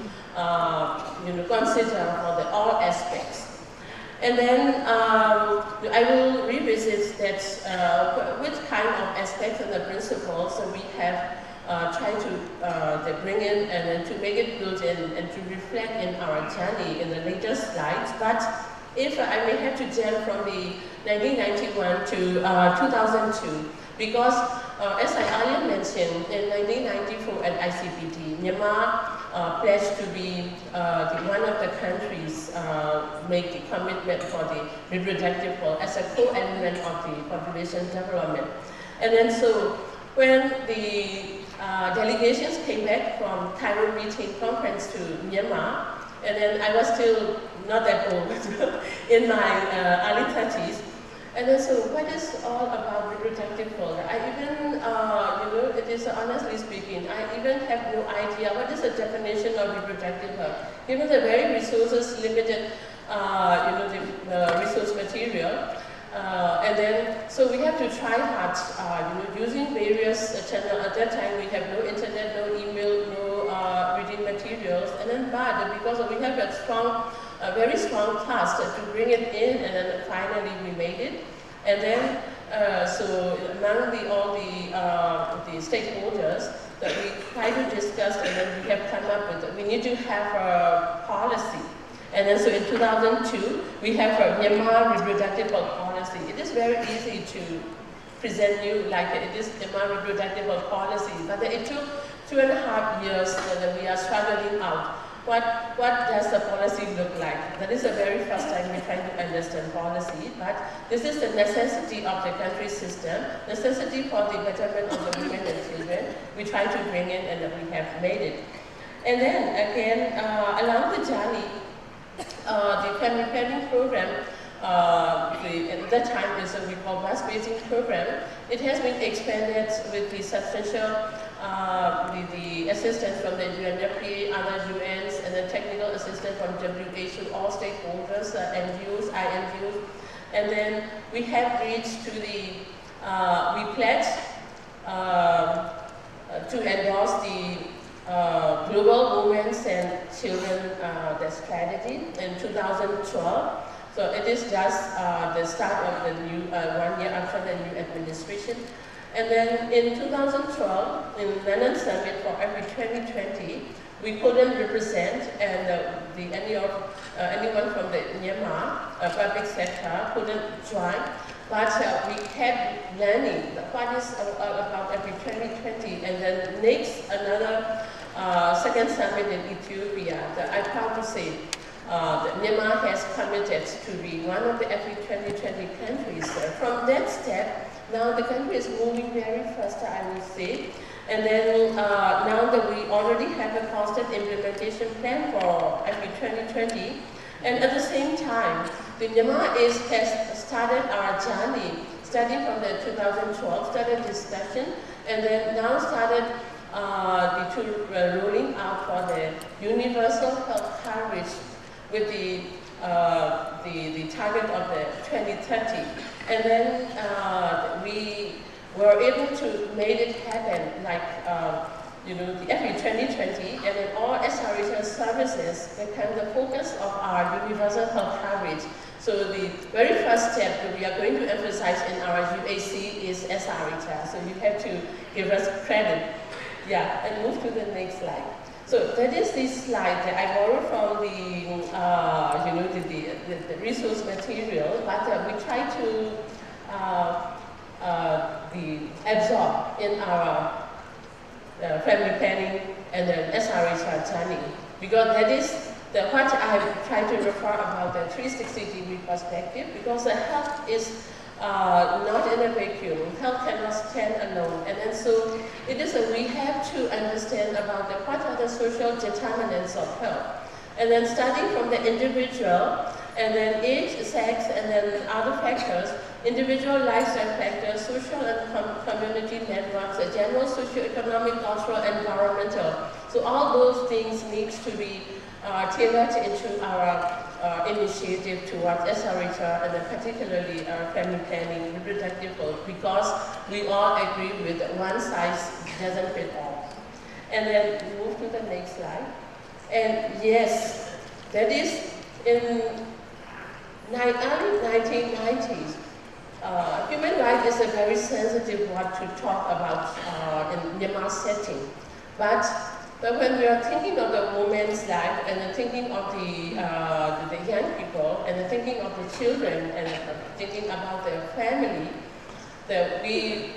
consider for all aspects. And then I will revisit that which kind of aspects and the principles that we have tried to bring in and then to make it built in and to reflect in our journey in the later slides. But if I may have to jump from the 1991 to 2002, because as I earlier mentioned, in 1994 at ICBD, Myanmar pledged to be one of the countries make the commitment for the reproductive health as a co-element of the population development. And then so when the delegations came back from Cairo meeting conference to Myanmar, and then I was still not that old, in my early 30s. And then so what is all about reproductive health? I even, it is honestly speaking, I even have no idea what is the definition of reproductive health. Given the very resources limited, the resource material, and then, so we have to try hard, using various channels. At that time, we have no internet, no email, no reading materials. And then, but because we have a very strong task to bring it in, and then finally we made it. And then, so among all the stakeholders that we try to discuss, and then we have come up with, we need to have a policy. And then so in 2002, we have a Myanmar reproductive health policy. It is very easy to present you like it is Myanmar reproductive health policy, but it took 2.5 years that we are struggling out. What does the policy look like? That is the very first time we're trying to understand policy, but this is the necessity of the country system, necessity for the betterment of the women and children. We try to bring in and we have made it. And then again, along the journey, the family planning program, at that time is what we call bus-basing program. It has been expanded with the substantial the assistance from the UNFPA, other UNs, and the technical assistance from WHO, all stakeholders, NGOs, INGOs. And then we have reached to the, we pledged to endorse the Global Women's and Children the strategy in 2012. So it is just the start of the new, 1 year after the new administration. And then in 2012, in London Summit for every 2020, we couldn't represent, and anyone from the Myanmar public sector couldn't join. But we kept learning what is about every 2020, and then next another second summit in Ethiopia. I'm proud to say that Myanmar has committed to be one of the every 2020 countries. From that step, now the country is moving very fast, I will say. And then now that we already have a constant implementation plan for every 2020, and at the same time, the Myanmar has started our journey, starting from the 2012, started discussion, and then now started rolling out for the universal health coverage with the target of the 2030. And then we were able to make it happen, like the every 2020, and then all SRHR services become the focus of our universal health coverage. So the very first step that we are going to emphasize in our UAC is SRHR. So you have to give us credit. Yeah, and move to the next slide. So that is this slide that I borrowed from the resource material, but we try to absorb in our family planning and then SRHR journey, because that is what I try to refer about the 360-degree perspective, because the health is not in a vacuum. Health cannot stand alone, and then so it is we have to understand about what are the social determinants of health, and then starting from the individual, and then age, sex, and then other factors, individual lifestyle factors, social and community networks, general socio-economic, cultural, environmental. So all those things need to be tailored into our initiative towards SRHR, and then particularly our family planning, reproductive health, because we all agree with one size doesn't fit all. And then move to the next slide. And yes, that is in early 1990s. Human rights is a very sensitive word to talk about in Myanmar setting. But when we are thinking of the woman's life, and then thinking of the young people, and then thinking of the children, and thinking about their family, that we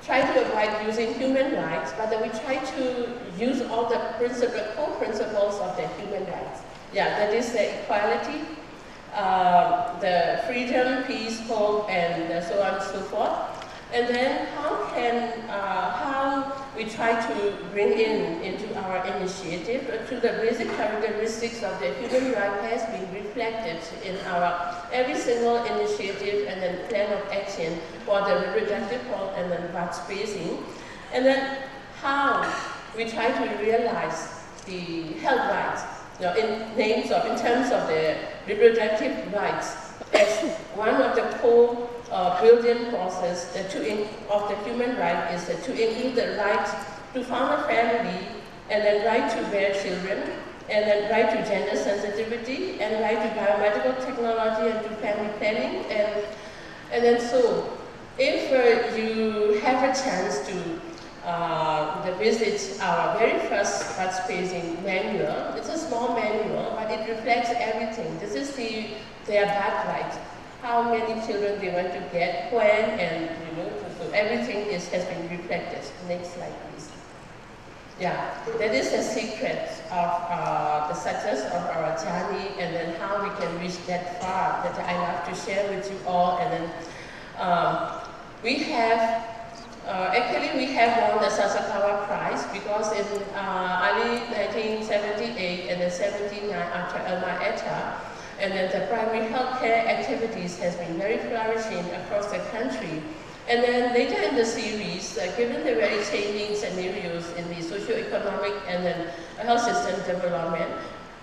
try to avoid using human rights, but then we try to use all the core principles of the human rights. Yeah, that is the equality, the freedom, peace, hope, and so on and so forth. And then how we try to bring into our initiative to the basic characteristics of the human right has been reflected in our every single initiative and then plan of action for the reproductive health and then birth spacing. And then how we try to realize the health rights, in terms of the reproductive rights as one of the core building process of the human right is to include the right to form a family, and then right to bear children, and then right to gender sensitivity, and right to biomedical technology and to family planning. And then so, if you have a chance to visit our very first birth spacing manual, it's a small manual, but it reflects everything. This is their birthright. How many children they want to get, when, and so everything has been reflected. Next slide, please. Yeah, that is the secret of the success of our journey, and then how we can reach that far that I love to share with you all. And then we have won the Sasakawa Prize because in early 1978 and then 79 after Alma Ata, and then the primary healthcare activities has been very flourishing across the country. And then later in the series, given the very changing scenarios in the socio-economic and then health system development,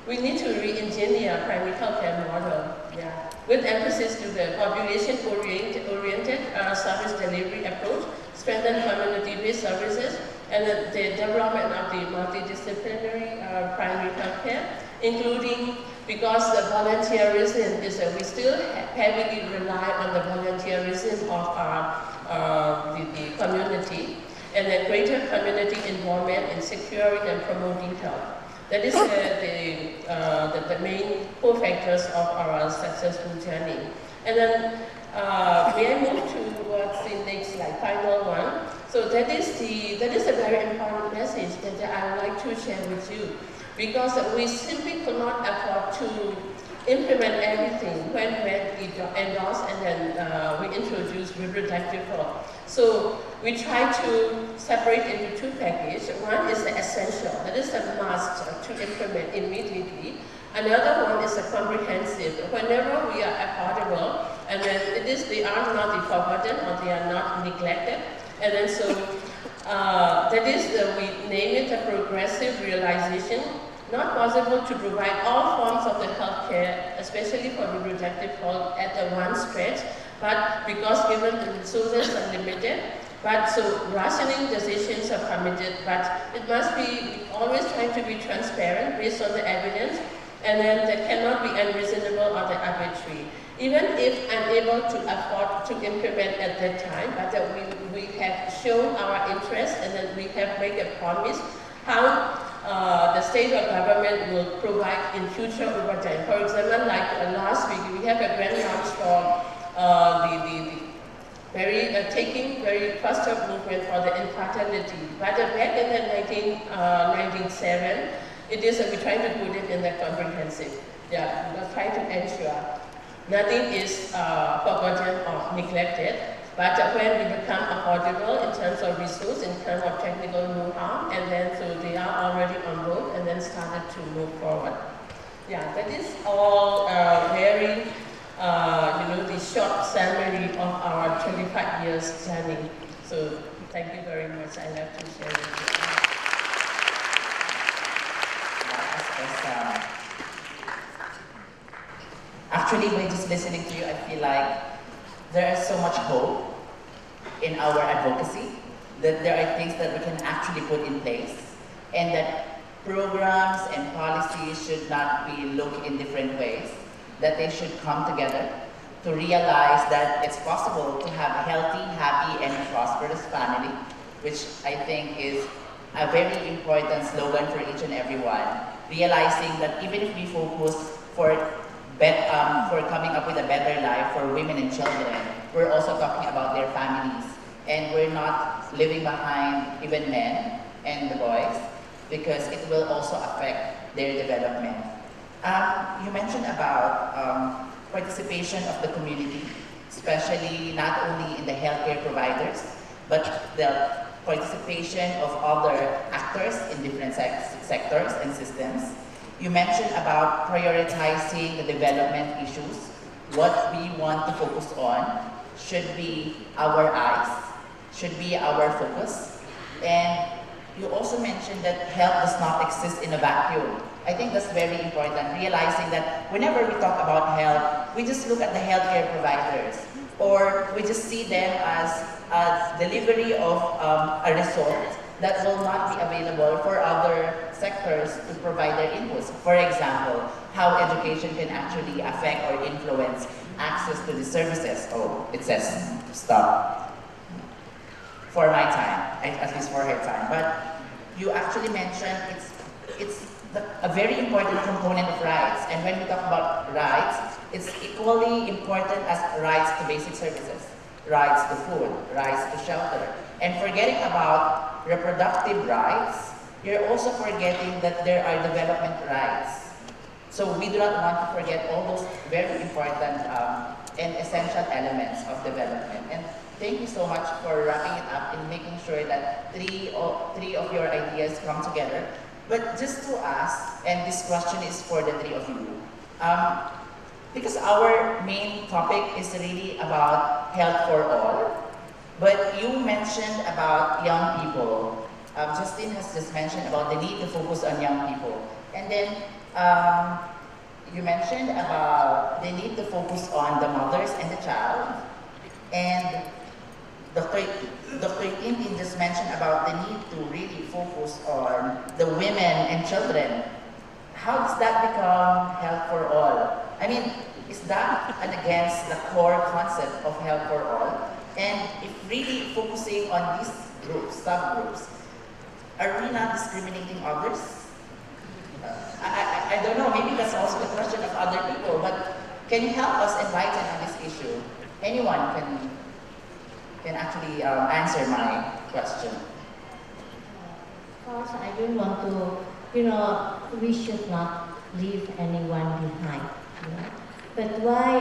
we need to re-engineer primary healthcare model, with emphasis to the population-oriented service delivery approach, strengthen community-based services, and the development of the multidisciplinary primary healthcare, including because the volunteerism is we still heavily rely on the volunteerism of the community, and then greater community involvement in securing and promoting health. That is the main core factors of our successful journey. And then may I move towards the next slide, final one. So that is a very important message that I would like to share with you, because we simply could not afford to implement everything when we endorse and then we introduce reproductive health. So we try to separate into two packages. One is the essential, that is a must to implement immediately. Another one is a comprehensive, whenever we are affordable, and then they are not forgotten or they are not neglected. And then so we name it a progressive realization. Not possible to provide all forms of the healthcare, especially for reproductive health, at the one stretch, But because given the resources are limited, but so rationing decisions are permitted, but it must be always trying to be transparent based on the evidence, and then there cannot be unreasonable or the arbitrary. Even if unable to afford to implement at that time, but that we have shown our interest and then we have made a promise how the state or government will provide in future over time. For example, like last week, we have a grand launch for the very taking very faster movement for the infertility. But back in the 1997, it is we're trying to put it in the comprehensive. Yeah, we're trying to ensure nothing is forgotten or neglected. But when we become affordable in terms of resource, in terms of technical know-how, and then so they are already on board and then started to move forward. Yeah, that is all very, the short summary of our 25 years journey. So thank you very much. I love to share with you. Actually, by just listening to you, I feel like there is so much hope in our advocacy, that there are things that we can actually put in place, and that programs and policies should not be looked in different ways, that they should come together to realize that it's possible to have a healthy, happy, and prosperous family, which I think is a very important slogan for each and every one. Realizing that even if we focus for coming up with a better life for women and children, we're also talking about their families. And we're not leaving behind even men and the boys, because it will also affect their development. You mentioned about participation of the community, especially not only in the healthcare providers, but the participation of other actors in different sectors and systems. You mentioned about prioritizing the development issues. What we want to focus on should be our eyes, should be our focus. And you also mentioned that health does not exist in a vacuum. I think that's very important, realizing that whenever we talk about health, we just look at the healthcare providers, or we just see them as a delivery of a result that will not be available for other sectors to provide their inputs. For example, how education can actually affect or influence access to the services. Oh, it says stop. For my time, at least for her time. But you actually mentioned it's a very important component of rights. And when we talk about rights, it's equally important as rights to basic services, rights to food, rights to shelter. And forgetting about reproductive rights, you're also forgetting that there are development rights. So we do not want to forget all those very important and essential elements of development. And thank you so much for wrapping it up and making sure that three of your ideas come together. But just to ask, and this question is for the three of you, because our main topic is really about health for all, but you mentioned about young people. Justin has just mentioned about the need to focus on young people. And then you mentioned about the need to focus on the mothers and the child. And Dr. Tintin just mentioned about the need to really focus on the women and children. How does that become health for all? I mean, is that against the core concept of health for all? And if really focusing on these groups, subgroups, are we not discriminating others? I don't know, maybe that's also a question of other people, but can you help us enlighten on this issue? Anyone can actually answer my question. Of course, I don't want to, we should not leave anyone behind. But why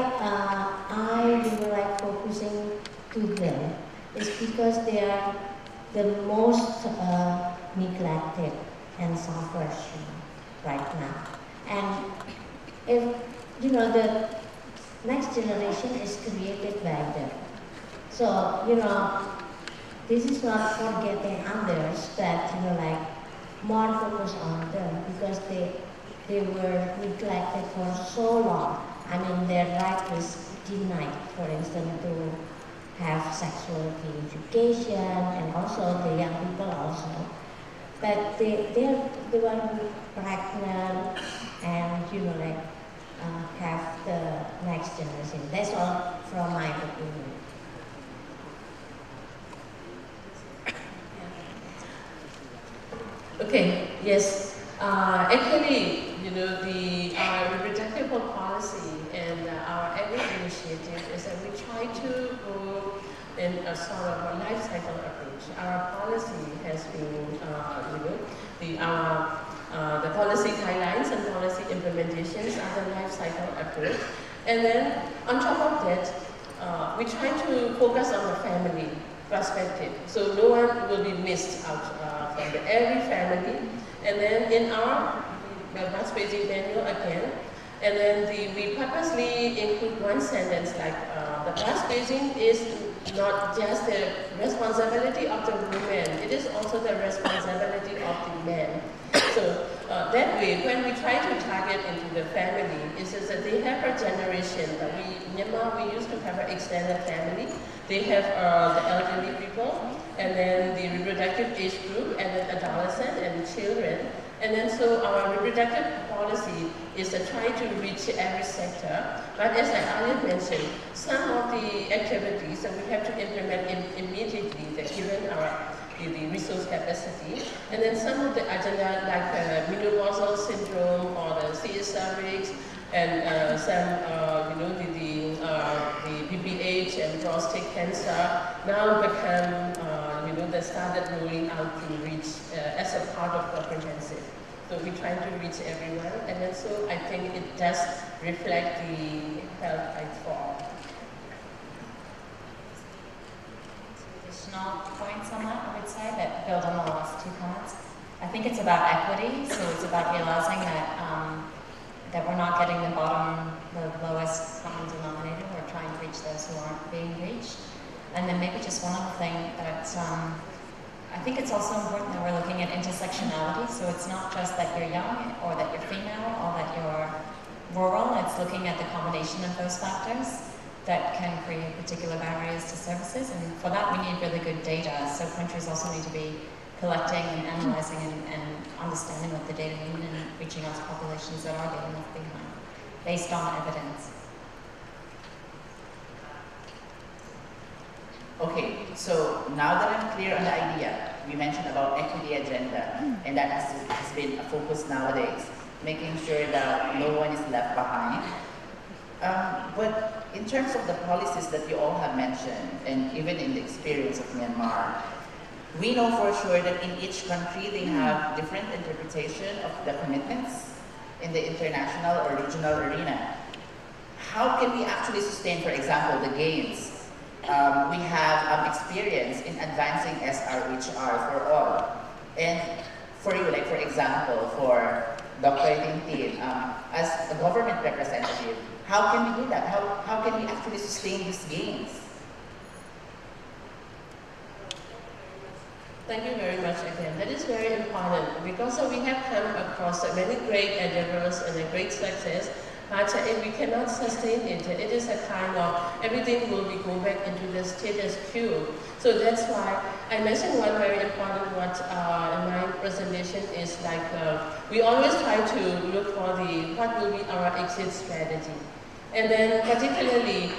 I really like focusing to them is because they are the most neglected and suffers right now. And if, the next generation is created by them. So, this is not forgetting others, but, more focus on them because they were neglected for so long I mean, their right is denied, for instance, to have sexual education, and also the young people also. But they're the one who pregnant and, have the next generation. That's all from my opinion. Okay, yes. Actually, the reproductive policy and our every initiative is that we try to go in a sort of a life cycle approach. Our policy has been, the policy guidelines and policy implementations are the life cycle approach. And then on top of that, we try to focus on the family perspective. So no one will be missed out from every family. And then in our breastfeeding manual again, and then we purposely include one sentence like the breastfeeding is not just the responsibility of the woman, it is also the responsibility of the man. So that way, when we try to target into the family, it's just that they have a generation. Myanmar, we used to have an extended family. They have the elderly people, and then the reproductive age group, and then adolescent and children. And then so our reproductive policy is to try to reach every sector. But as I earlier mentioned, some of the activities that we have to implement immediately, that given the resource capacity, and then some of the agenda like menopausal syndrome or the CS-cervix, and some, the BPH and prostate cancer now become, they started rolling out to reach as a part of comprehensive. So we try to reach everyone, and then so I think it does reflect the health rights for all. Additional points on that, I would say, that build on the last two comments. I think it's about equity, so it's about realizing that that we're not getting the lowest common denominator. We're trying to reach those who aren't being reached. And then maybe just one other thing that I think it's also important that we're looking at intersectionality. So it's not just that you're young or that you're female or that you're rural. It's looking at the combination of those factors that can create particular barriers to services. And for that, we need really good data. So countries also need to be collecting and analyzing and understanding what the data mean and reaching out to populations that are getting left behind based on evidence. Okay, so now that I'm clear on the idea, we mentioned about equity agenda, and that has been a focus nowadays, making sure that no one is left behind. But in terms of the policies that you all have mentioned, and even in the experience of Myanmar, we know for sure that in each country they have different interpretation of the commitments in the international or regional arena. How can we actually sustain, for example, the gains? We have experience in advancing SRHR for all. And for you, like for example, for Dr. Tintin, as a government representative, how can we do that? How can we actually sustain these gains? Thank you very much again. That is very important because we have come across many great endeavors and a great success, but if we cannot sustain it, it is a kind of everything will be go back into the status quo. So that's why I mentioned one very important what in my presentation is like we always try to look for what will be our exit strategy, and then particularly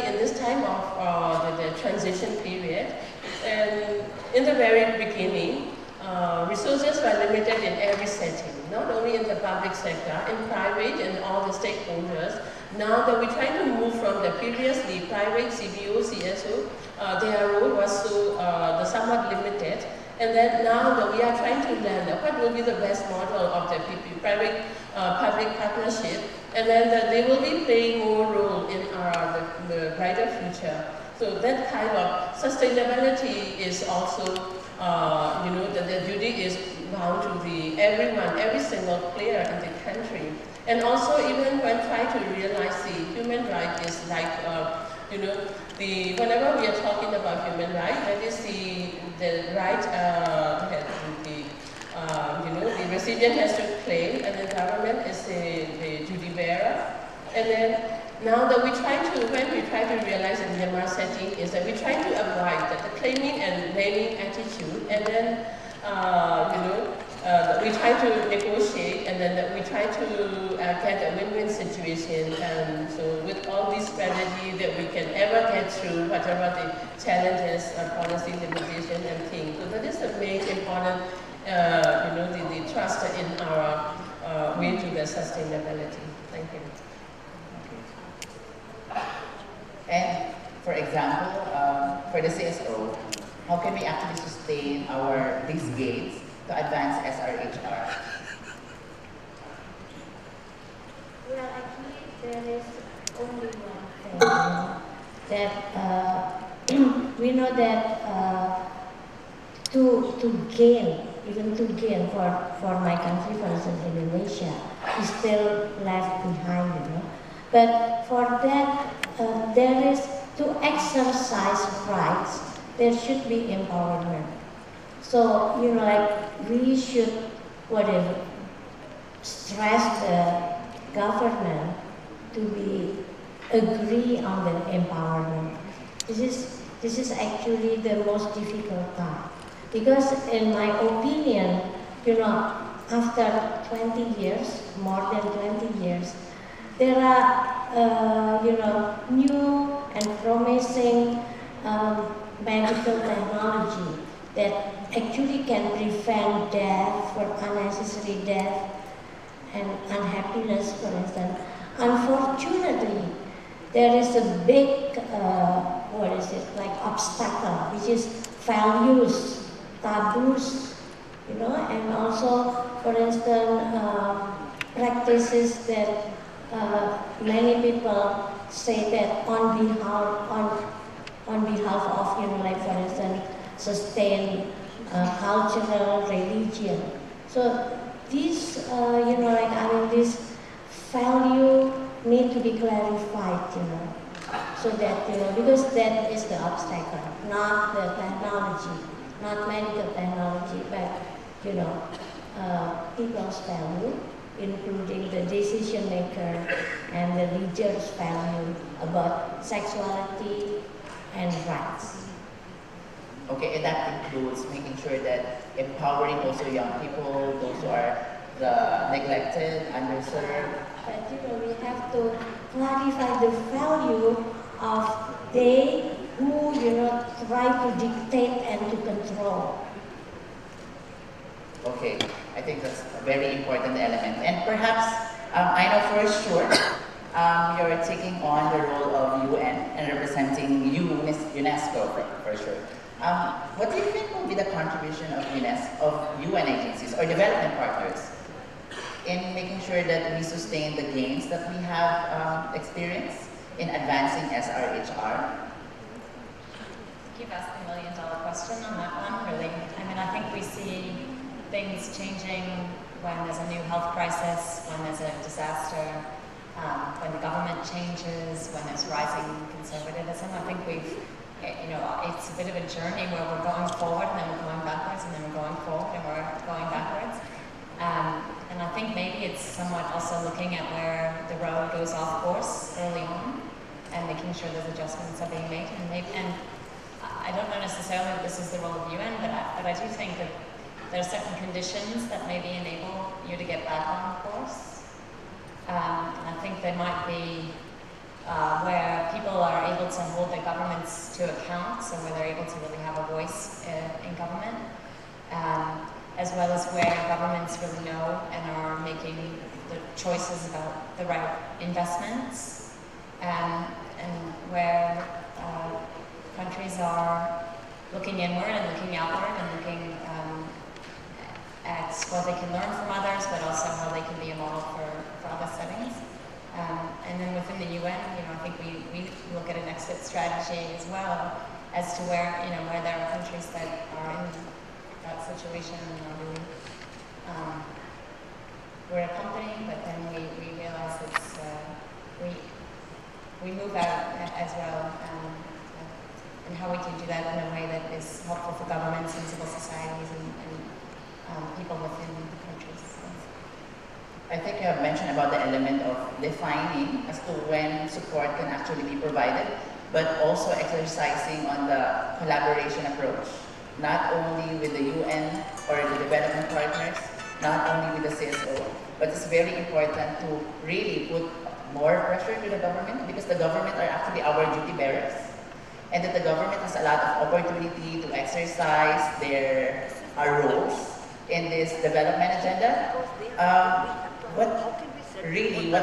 in this time of the transition period. And in the very beginning, resources were limited in every setting, not only in the public sector, in private and all the stakeholders. Now that we try to move from the previously private CBO, CSO, their role was so somewhat limited. And then now that we are trying to learn what will be the best model of the private public partnership, and then that they will be playing more role in the brighter future. So that kind of sustainability is also, that the duty is bound to everyone, every single player in the country. And also even when trying to realize the human right is like, whenever we are talking about human right, that is the right, the recipient has to claim, and the government is the duty bearer. And then now that when we try to realize in Myanmar setting is that we try to avoid the claiming and blaming attitude, and then we try to negotiate, and then we try to get a win-win situation. And so with all these strategies that we can ever get through whatever the challenges, policy limitation and things. So that is the main important, the trust in our way to the sustainability. Thank you. And for example, for the CSO, how can we actually sustain these gains to advance SRHR? Well, actually, there is only one thing, that we know that to gain, even to gain for my country, for instance, Indonesia, is still left behind, But for that, there is, to exercise rights, there should be empowerment. So, we should, stress the government to agree on the empowerment. This is actually the most difficult part. Because in my opinion, after 20 years, more than 20 years, there are, new and promising medical technology that actually can prevent death, for unnecessary death and unhappiness, for instance. Unfortunately, there is a big, obstacle, which is values, taboos, and also, for instance, practices that many people say that on behalf of, for instance, sustain cultural religion. So these, this value need to be clarified, so that, because that is the obstacle, not the technology, not medical technology, but, people's value, including the decision maker and the leader's value about sexuality and rights. Okay, and that includes making sure that empowering also young people, those who are the neglected, underserved. But we have to clarify the value of they who try to dictate and to control. Okay, I think that's a very important element. And perhaps, I know for sure, you're taking on the role of UN and representing UNESCO for sure. What do you think will be the contribution of UN agencies or development partners in making sure that we sustain the gains that we have experienced in advancing SRHR? You've asked the million-dollar question on that one, really. I think we see things changing when there's a new health crisis, when there's a disaster, when the government changes, when there's rising conservatism. I think it's a bit of a journey where we're going forward and then we're going backwards and then we're going forward and we're going backwards. And I think maybe it's somewhat also looking at where the road goes off course early on and making sure those adjustments are being made. And I don't know necessarily that this is the role of UN, but I do think that there are certain conditions that maybe enable you to get back on course. I think there might be where people are able to hold their governments to account, so where they're able to really have a voice in government, as well as where governments really know and are making the choices about the right investments, and where countries are looking inward and looking outward and looking at what they can learn from others, but also how they can be a model for other settings. And then within the UN, I think we look at an exit strategy as well as to where there are countries that are in that situation and we're a company, but then we realize it's we move out as well, and how we can do that in a way that is helpful for governments and civil societies and people within the countries. I think you have mentioned about the element of defining as to when support can actually be provided, but also exercising on the collaboration approach, not only with the UN or the development partners, not only with the CSO, but it's very important to really put more pressure to the government, because the government are actually our duty bearers, and that the government has a lot of opportunity to exercise their roles in this development agenda. What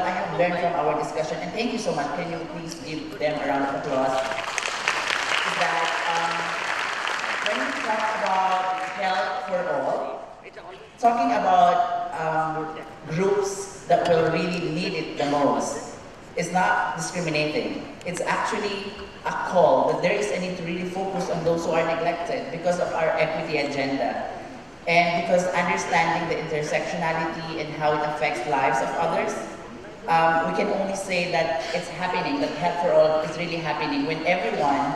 I have learned from our discussion, and thank you so much, can you please give them a round of applause, is that when we talk about health for all, talking about groups that will really need it the most is not discriminating. It's actually a call that there is a need to really focus on those who are neglected because of our equity agenda. And because understanding the intersectionality and how it affects lives of others, we can only say that it's happening, that health for all is really happening when everyone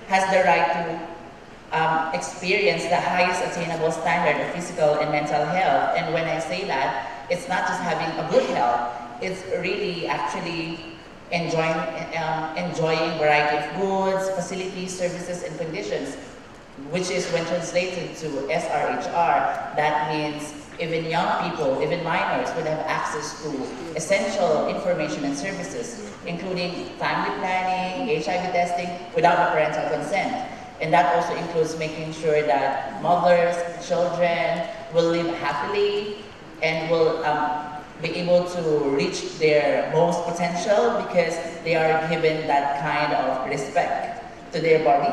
has the right to experience the highest attainable standard of physical and mental health. And when I say that, it's not just having a good health, it's really actually enjoying variety of goods, facilities, services, and conditions, which is when translated to SRHR, that means even young people, even minors would have access to essential information and services, including family planning, HIV testing, without the parental consent. And that also includes making sure that mothers, children will live happily and will be able to reach their most potential because they are given that kind of respect to their body.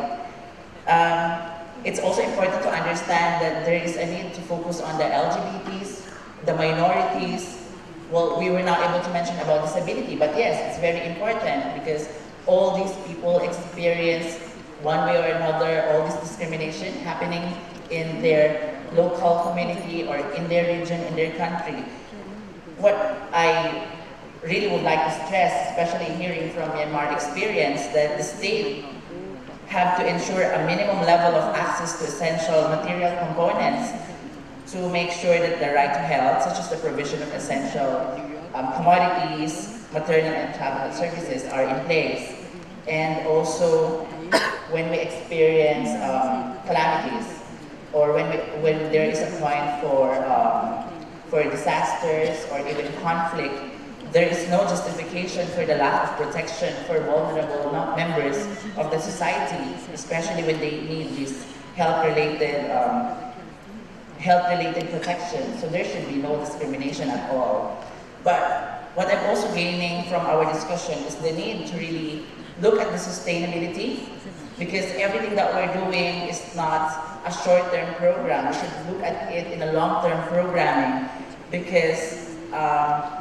It's also important to understand that there is a need to focus on the LGBTs, the minorities. Well, we were not able to mention about disability, but yes, it's very important because all these people experience one way or another all this discrimination happening in their local community or in their region, in their country. What I really would like to stress, especially hearing from Myanmar experience, that the state have to ensure a minimum level of access to essential material components to make sure that the right to health, such as the provision of essential commodities, maternal and childhood services are in place. And also, when we experience calamities, or when there is a point for disasters or even conflict, there is no justification for the lack of protection for vulnerable members of the society, especially when they need this health-related protection. So there should be no discrimination at all. But what I'm also gaining from our discussion is the need to really look at the sustainability, because everything that we're doing is not a short-term program. We should look at it in a long-term programming, because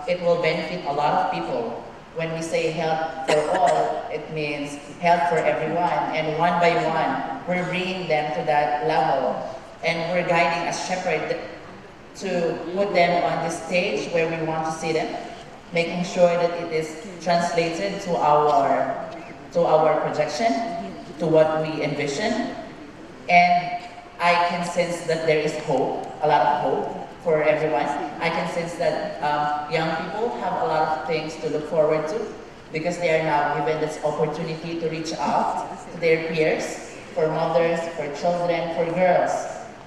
it will benefit a lot of people. When we say health for all, it means health for everyone, and one by one, we're bringing them to that level, and we're guiding as shepherd to put them on the stage where we want to see them, making sure that it is translated to our projection, to what we envision. And I can sense that there is hope, a lot of hope for everyone. I can sense that young people have a lot of things to look forward to, because they are now given this opportunity to reach out to their peers, for mothers, for children, for girls,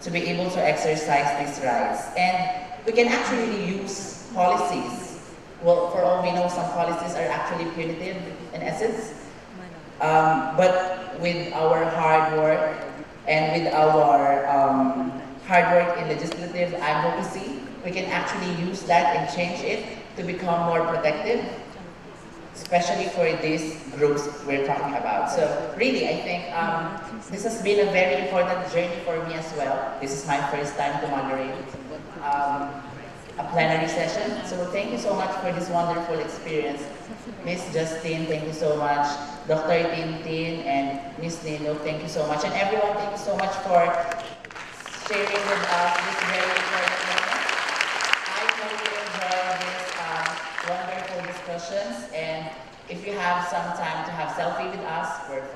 to be able to exercise these rights. And we can actually use policies. Well, for all we know, some policies are actually punitive in essence. But with our hard work and with our hard work in legislative advocacy, we can actually use that and change it to become more protective, especially for these groups we're talking about. So really, I think this has been a very important journey for me as well. This is my first time to moderate a plenary session. So thank you so much for this wonderful experience. Miss Justine, thank you so much. Dr. Tintin and Miss Nino, thank you so much. And everyone, thank you so much for sharing with us this very important moment. I totally enjoyed these wonderful discussions. And if you have some time to have selfie with us, we're